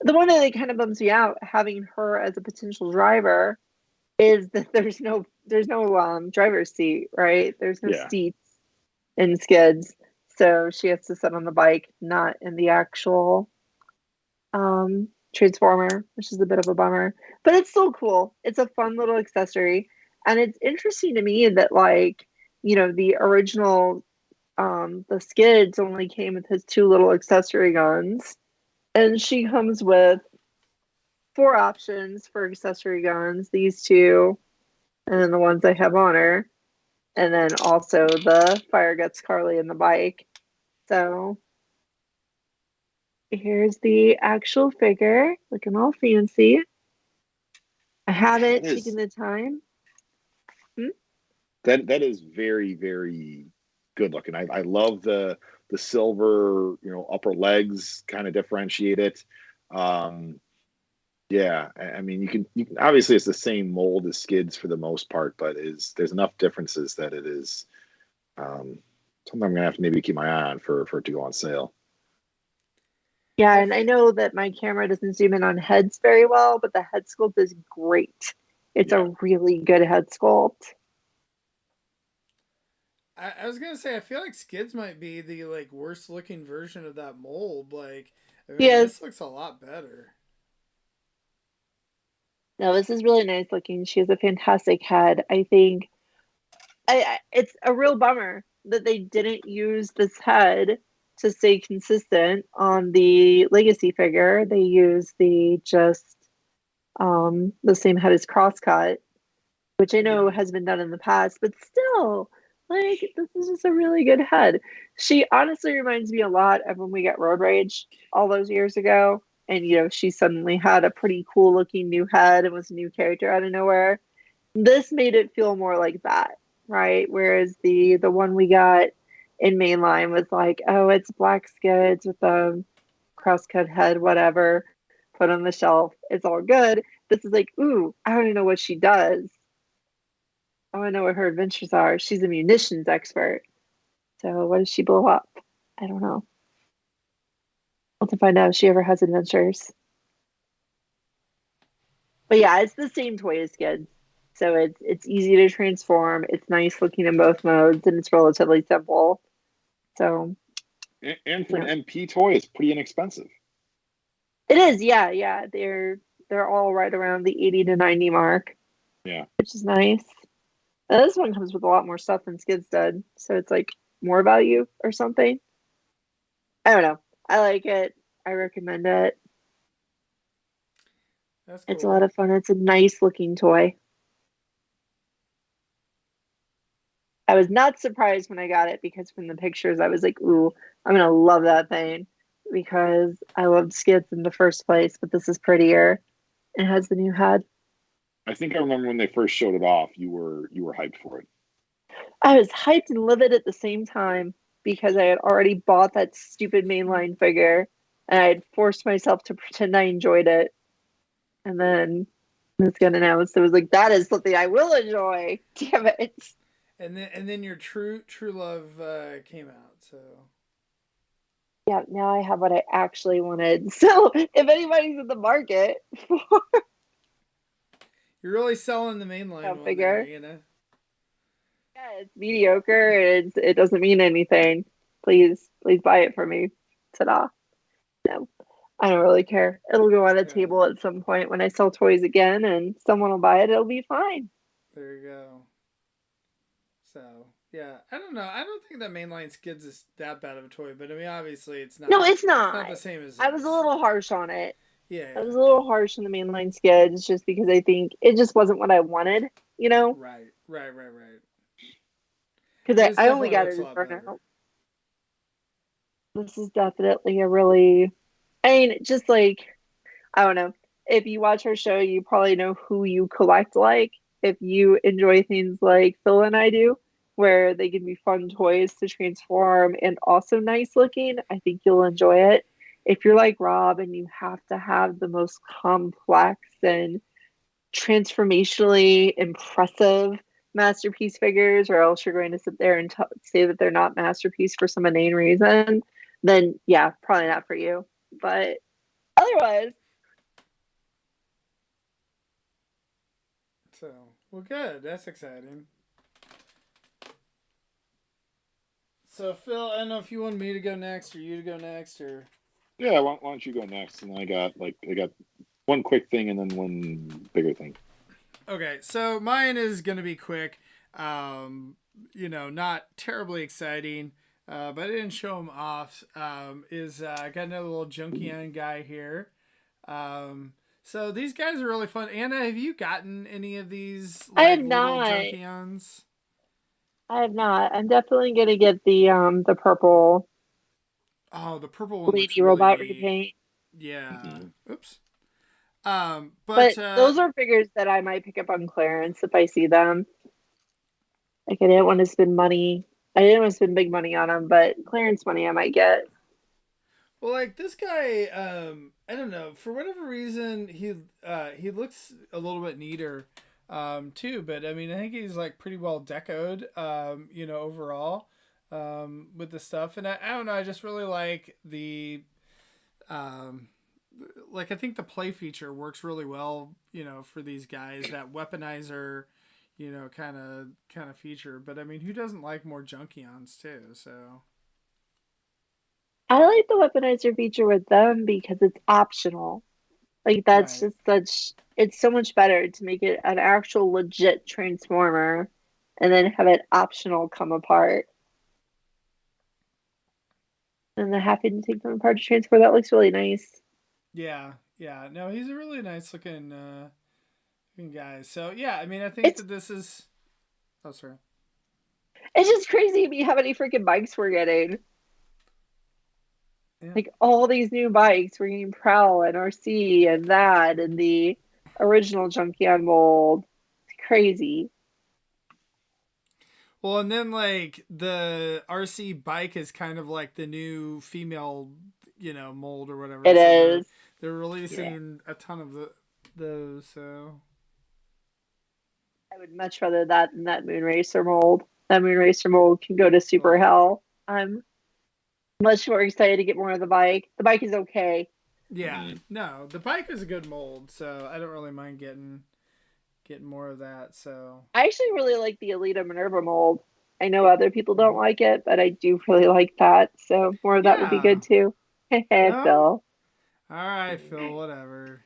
the one that kind of bums me out, having her as a potential driver, is that there's no driver's seat, right? There's no seats in Skids, so she has to sit on the bike, not in the actual Transformer, which is a bit of a bummer. But it's still cool. It's a fun little accessory, and it's interesting to me that the original the Skids only came with his 2 little accessory guns, and she comes with 4 options for accessory guns, these 2, and then the ones I have on her, and then also the Fire Guts Carly and the bike. So here's the actual figure, looking all fancy. I haven't taken the time. That is very, very good looking. I love the silver, upper legs kind of differentiate it. Yeah, I mean, you can obviously it's the same mold as Skids for the most part, but there's enough differences that it is something I'm gonna have to maybe keep my eye on for it to go on sale. Yeah, and I know that my camera doesn't zoom in on heads very well, but the head sculpt is great. It's a really good head sculpt. I was gonna say I feel like Skids might be the worst looking version of that mold. This looks a lot better. No, this is really nice looking. She has a fantastic head. I think it's a real bummer that they didn't use this head to stay consistent on the Legacy figure. They used the same head as Crosscut, which I know has been done in the past, but still, this is just a really good head. She honestly reminds me a lot of when we got Road Rage all those years ago. And, she suddenly had a pretty cool looking new head and was a new character out of nowhere. This made it feel more like that, right? Whereas the one we got in mainline was like, oh, it's black Skids with a crosscut head, whatever, put on the shelf. It's all good. This is like, ooh, I want to know what she does. I want to know what her adventures are. She's a munitions expert. So what does she blow up? I don't know. We'll have to find out if she ever has adventures. But yeah, it's the same toy as kids. So it's easy to transform. It's nice looking in both modes, and it's relatively simple. So And for an MP toy, it's pretty inexpensive. it is, yeah. They're all right around the 80 to 90 mark. Yeah. Which is nice. Now, this one comes with a lot more stuff than Skids did, so it's like more value or something. I don't know. I like it. I recommend it. That's cool. It's a lot of fun. It's a nice looking toy. I was not surprised when I got it because from the pictures I was like, ooh, I'm gonna love that thing because I loved Skids in the first place, but this is prettier. It has the new head. I think I remember when they first showed it off, you were hyped for it. I was hyped and livid at the same time because I had already bought that stupid mainline figure and I had forced myself to pretend I enjoyed it. And then this got announced. It was like, that is something I will enjoy. Damn it. And then your true love came out. So yeah, now I have what I actually wanted. So if anybody's in the market for you're really selling the mainline one figure, there, you know? yeah, it's mediocre. It doesn't mean anything. Please buy it for me. Ta-da. No, I don't really care. It'll go on a table at some point when I sell toys again, and someone will buy it. It'll be fine. There you go. So yeah, I don't know. I don't think that mainline Skids is that bad of a toy, but I mean, obviously, it's not. No, it's not. It's not the same as. I was a little harsh on it. Yeah. I was a little harsh on the mainline Skids just because I think it just wasn't what I wanted. You know. Right. Because I only got it as burnout. This is definitely a really, I mean, just like, I don't know. If you watch our show, you probably know who you collect like. If you enjoy things like Phil and I do, where they can be fun toys to transform and also nice looking, I think you'll enjoy it. If you're like Rob and you have to have the most complex and transformationally impressive masterpiece figures, or else you're going to sit there and say that they're not masterpiece for some inane reason, then yeah, probably not for you. But otherwise, so well, good. That's exciting. So Phil, I don't know if you want me to go next or you to go next, or yeah, why don't you go next? And I got one quick thing and then one bigger thing. Okay, so mine is gonna be quick. Not terribly exciting, but I didn't show him off. I got another little Junkion guy here. So these guys are really fun. Anna, have you gotten any of these? I have little not. Junkions? I have not. I'm definitely gonna get the purple. Oh, the purple one lady looks robot really neat. repaint. Yeah. Mm-hmm. Oops. But those are figures that I might pick up on clearance if I see them. Like I didn't want to spend money. I didn't want to spend big money on them, but clearance money I might get. Well, like this guy, I don't know. For whatever reason, he looks a little bit neater, too. But I mean, I think he's like pretty well decoed, overall, with the stuff. And I don't know. I just really like the, I think the play feature works really well, for these guys. That weaponizer, kind of feature. But I mean, who doesn't like more Junkions too? So. I like the weaponizer feature with them because it's optional. Like that's right. it's so much better to make it an actual legit transformer and then have it optional come apart. And then having to take them apart to transfer, that looks really nice. Yeah. No, he's a really nice looking guy. So yeah, I mean, I think that this is. Oh, sorry. It's just crazy to me how many freaking bikes we're getting. Yeah. Like all these new bikes, we're getting Prowl and RC and that and the original Junkion mold. It's crazy. Well, and then like the RC bike is kind of like the new female, mold or whatever. It is. They're releasing a ton of those. So I would much rather that than that Moon Racer mold. That Moon Racer mold can go to super hell. I'm much more excited to get more of the bike. The bike is okay. Yeah, no, the bike is a good mold, so I don't really mind getting more of that. So I actually really like the Alita Minerva mold. I know other people don't like it, but I do really like that. So more of that would be yeah, good too. no, Phil. all right, Phil, whatever.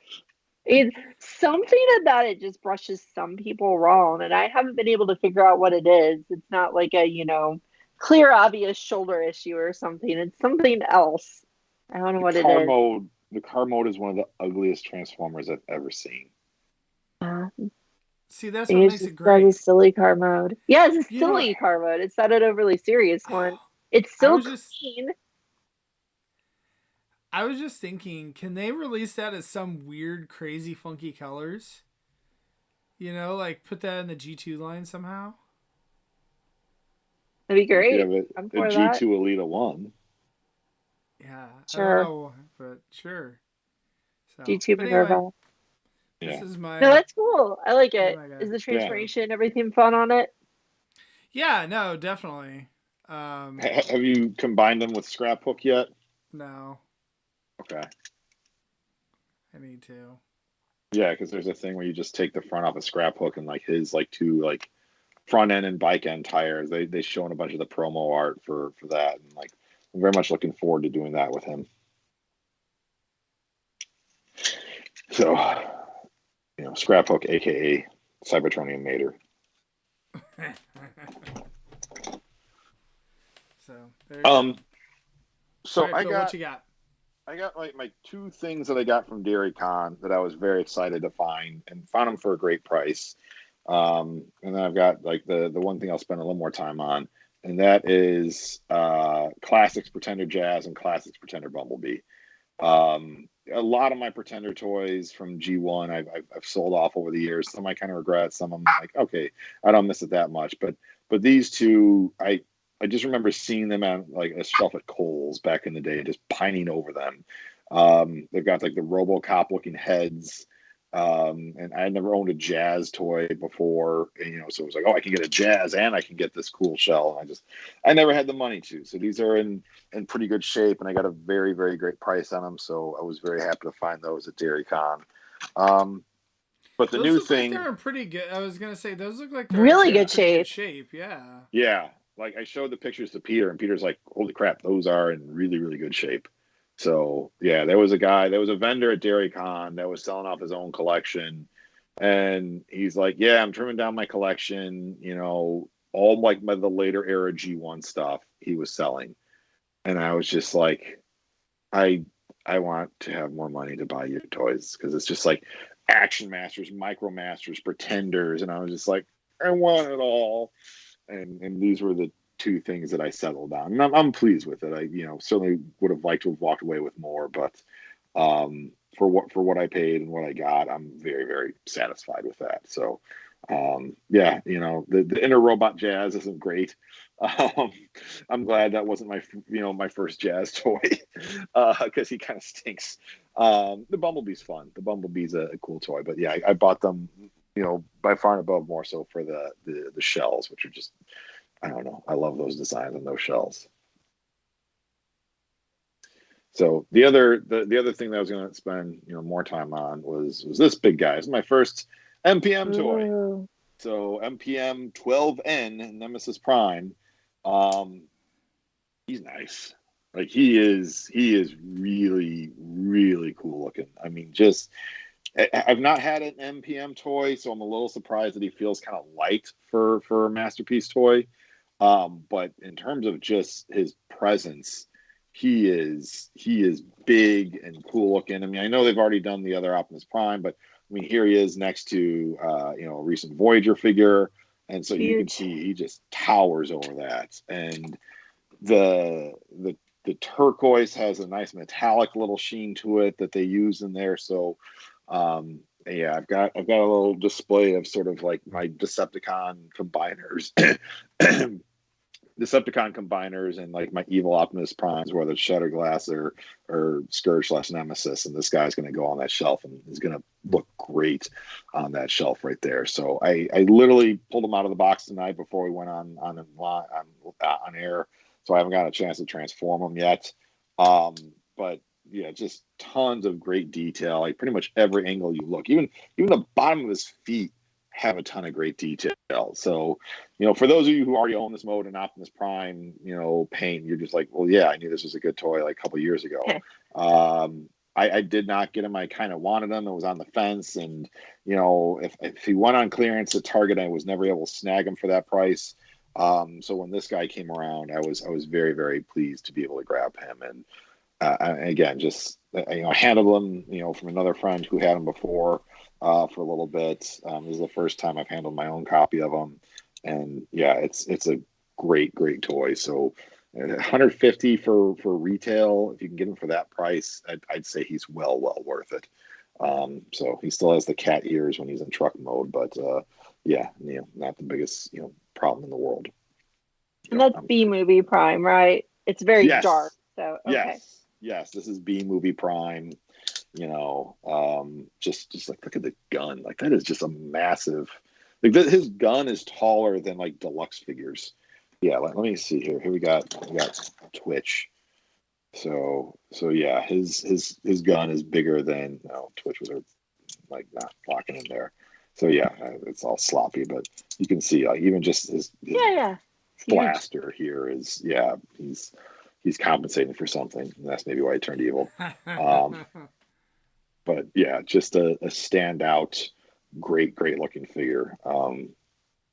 It's something about it just brushes some people wrong, and I haven't been able to figure out what it is. It's not like a, clear, obvious shoulder issue or something. It's something else. I don't know what it is. The car mode is one of the ugliest Transformers I've ever seen. Uh, See, that's what it's makes just it that a great. silly car mode. Yeah, it's a You know what? silly car mode. It's not an overly serious one. It's I still was just clean. I was just thinking, can they release that as some weird, crazy, funky colors? You know, like put that in the G2 line somehow. That'd be You could great. have I'm a for that. G2 Alita 1. Yeah, I don't Sure. know, but sure. So, G2 but anyway, Minerva. this Yeah. is No, my that's cool. I like this is it. my guy. Is the Yeah. So, transformation everything fun on it? yeah, no, definitely. Have you combined them with Scraphook yet? No, Okay. I need to. Yeah, because there's a thing where you just take the front off a Scraphook and like his like two like front end and bike end tires. They shown a bunch of the promo art for that, and like I'm very much looking forward to doing that with him. So, Scraphook, aka Cybertronian Mater. So there you go. So All right, Phil, what you got? I got like my two things that I got from Dairy Con that I was very excited to find and found them for a great price. And then I've got like the one thing I'll spend a little more time on, and that is Classics Pretender Jazz and Classics Pretender Bumblebee. A lot of my Pretender toys from G1 I've sold off over the years. Some I kind of regret. Some I'm like, okay, I don't miss it that much. But these two, I just remember seeing them on like a shelf at Kohl's back in the day, just pining over them. They've got like the RoboCop looking heads. And I had never owned a Jazz toy before, and, so it was like, oh, I can get a Jazz and I can get this cool shell. And I never had the money to. So these are in pretty good shape, and I got a very, very great price on them. So I was very happy to find those at Dairy Con. But the Those new look like thing, they're in pretty good. I was gonna say those look like they're Really actually in good pretty good shape. shape. Yeah. yeah, like I showed the pictures to Peter, and Peter's like, holy crap, those are in really, really good shape. So yeah, there was a vendor at Dairy Con that was selling off his own collection, and he's like, yeah, I'm trimming down my collection, all like the later era G1 stuff he was selling. And I was just like, I want to have more money to buy your toys, because it's just like Action Masters, Micro Masters, Pretenders, and I was just like, I want it all. And these were the two things that I settled on, and I'm pleased with it. I certainly would have liked to have walked away with more, but for what I paid and what I got, I'm very, very satisfied with that. So yeah, the inner robot Jazz isn't great. I'm glad that wasn't my first Jazz toy, because he kind of stinks. The Bumblebee's fun. The Bumblebee's a cool toy, but yeah, I bought them, by far and above more so for the shells, which are just, I don't know. I love those designs on those shells. So the other thing that I was going to spend more time on was this big guy. It's my first MPM toy. Ooh. So MPM 12N Nemesis Prime. He's nice. Like he is really, really cool looking. I mean, I've not had an MPM toy, so I'm a little surprised that he feels kind of light for a Masterpiece toy. But in terms of just his presence, he is big and cool looking. I mean, I know they've already done the other Optimus Prime, but I mean, here he is next to a recent Voyager figure, and so you can see he just towers over that. And the turquoise has a nice metallic little sheen to it that they use in there. So yeah, I've got a little display of sort of like my Decepticon combiners. And like my evil Optimus Primes, whether it's Shatterglass or Scourge/Nemesis, and this guy's going to go on that shelf and is going to look great on that shelf right there. So I literally pulled him out of the box tonight before we went on air. so I haven't got a chance to transform him yet. But yeah, just tons of great detail. Like pretty much every angle you look, even the bottom of his feet have a ton of great detail. So, for those of you who already own this mode in Optimus Prime, paint, you're just like, well, yeah, I knew this was a good toy like a couple years ago. I did not get him. I kind of wanted him. It was on the fence, and if he went on clearance at Target, I was never able to snag him for that price. So when this guy came around, I was very, very pleased to be able to grab him. And again, just I handled him, from another friend who had him before for a little bit. This is the first time I've handled my own copy of him, and yeah, it's a great toy. So 150 for retail, if you can get him for that price, I'd say he's well worth it. So he still has the cat ears when he's in truck mode, but yeah, not the biggest problem in the world. And that's B Movie Prime, right? It's very dark. So okay. Yes, this is B Movie Prime. Just like look at the gun. Like that is just a massive. Like his gun is taller than like deluxe figures. Yeah, let me see here. Here we got Twitch. So yeah, his gun is bigger than Twitch was like not locking in there. So yeah, it's all sloppy, but you can see like even just his blaster here is he's compensating for something, and that's maybe why he turned evil. But yeah, just a standout, great looking figure.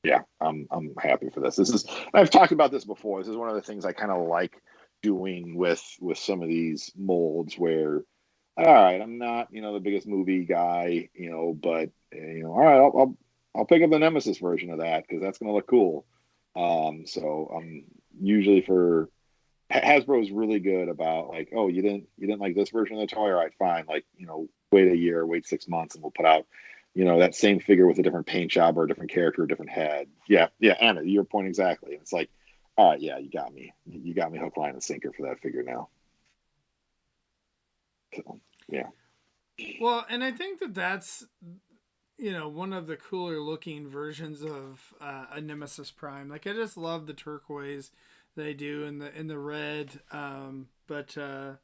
Yeah, I'm happy for this. I've talked about this before. This is one of the things I kind of like doing with some of these molds where, all right, I'm not the biggest movie guy, but all right, I'll pick up the Nemesis version of that because that's gonna look cool. So usually for Hasbro's really good about like, oh, you didn't like this version of the toy, all right, fine, like wait a year, wait 6 months, and we'll put out that same figure with a different paint job or a different character, a different head. Yeah, Anna, your point exactly. It's like, all right, yeah, you got me hook, line, and sinker for that figure now. So, yeah. Well, and I think that's one of the cooler looking versions of a Nemesis Prime. Like I just love the turquoise they do in the red. But I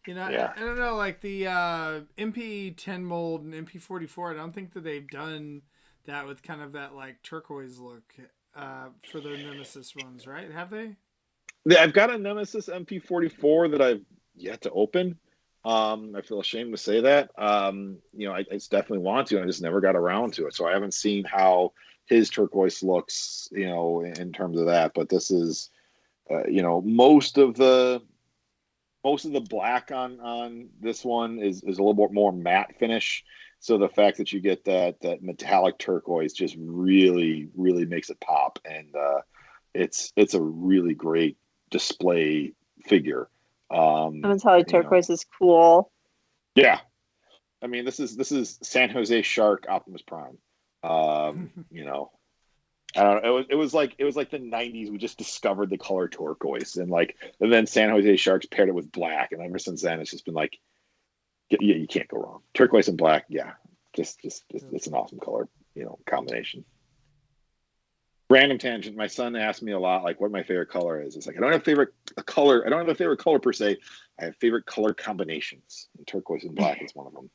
don't know, like the MP10 mold and MP44. I don't think that they've done that with kind of that like turquoise look for the Nemesis ones, right? Have they? Yeah, I've got a Nemesis MP44 that I've yet to open. I feel ashamed to say that. I definitely want to. I just never got around to it, so I haven't seen how his turquoise looks, in terms of that. But this is, most of the black on this one is a little bit more matte finish. So the fact that you get that metallic turquoise just really makes it pop, and it's a really great display figure. Metallic turquoise is cool. Yeah, I mean this is San Jose Shark Optimus Prime. I don't know. It was like the 90s. We just discovered the color turquoise, and then San Jose Sharks paired it with black, and ever since then it's just been like, yeah, you can't go wrong. Turquoise and black, yeah, just it's an awesome color, combination. Random tangent. My son asked me a lot, like, what my favorite color is. It's like I don't have a favorite color per se. I have favorite color combinations, and turquoise and black is one of them.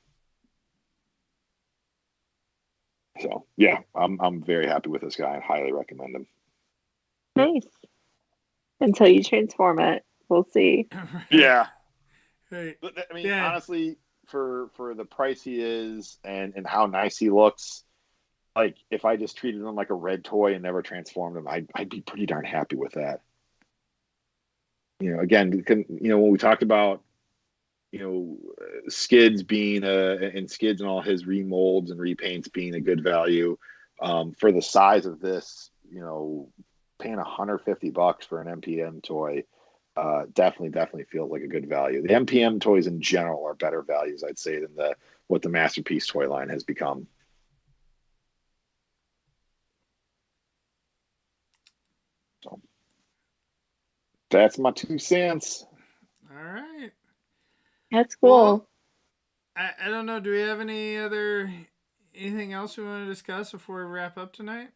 So yeah, I'm very happy with this guy. I highly recommend him. Nice. Until you transform it, we'll see. Yeah. Right. I mean, honestly, for the price he is and how nice he looks, like if I just treated him like a red toy and never transformed him, I'd be pretty darn happy with that. Again, when we talked about Skids being and Skids and all his remolds and repaints being a good value, for the size of this, paying $150 for an MPM toy definitely feels like a good value. The MPM toys in general are better values, I'd say, than what the Masterpiece toy line has become. So that's my 2 cents. All right. That's cool. Well, I don't know. Do we have anything else we want to discuss before we wrap up tonight?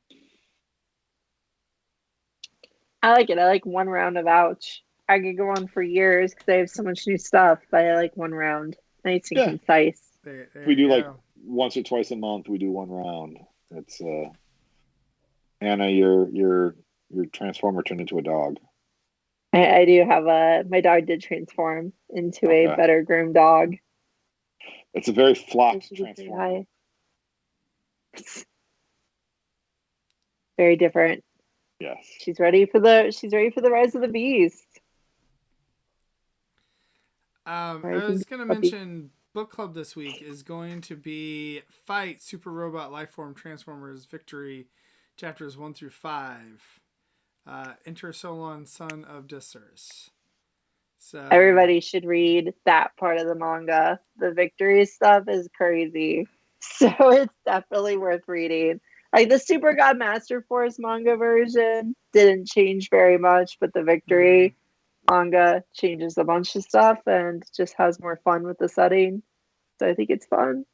I like it. I like one round of Ouch. I could go on for years because they have so much new stuff, but I like one round. Nice and Yeah. concise. There If we you do like go. once or twice a month, we do one round. It's Anna, your transformer turned into a dog. I do have my dog did transform into a Okay. better groomed dog. It's a very So flocked she could say transformer. hi. Very different. Yes. She's ready for the rise of the beast. I Rising was gonna puppy. mention book club this week is going to be Fight Super Robot Lifeform Transformers Victory, chapters 1 through 5. Enter Solon, son of Disers. So Everybody should read that part of the manga. The victory stuff is crazy. So it's definitely worth reading. Like the Super God Master Force manga version didn't change very much, but the victory manga changes a bunch of stuff and just has more fun with the setting. So I think it's fun.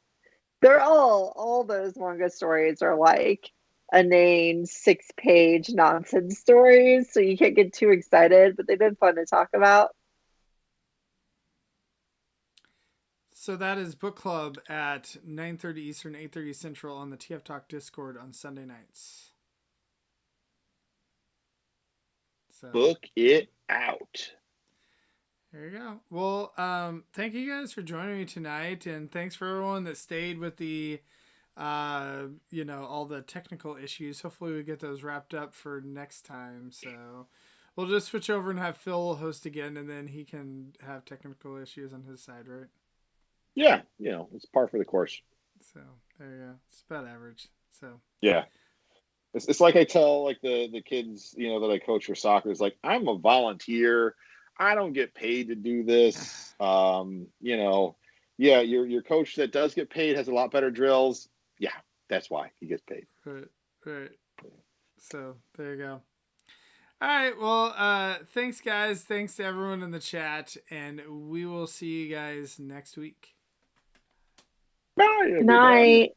They're all those manga stories are like inane 6-page nonsense stories, so you can't get too excited, but they've been fun to talk about. So that is book club at 9:30 Eastern, 8:30 Central on the TF Talk Discord on Sunday nights. So Book it out. there you go. Well, thank you guys for joining me tonight, and thanks for everyone that stayed with the, all the technical issues. Hopefully, we get those wrapped up for next time. So we'll just switch over and have Phil host again, and then he can have technical issues on his side, right? Yeah, it's par for the course. So there you go. It's about average. So Yeah. It's like I tell like the kids, that I coach for soccer. It's like, I'm a volunteer. I don't get paid to do this. Yeah, your coach that does get paid has a lot better drills. Yeah, that's why he gets paid. right. So there you go. All right. Well, thanks, guys. Thanks to everyone in the chat, and we will see you guys next week. Bye, everybody. Night.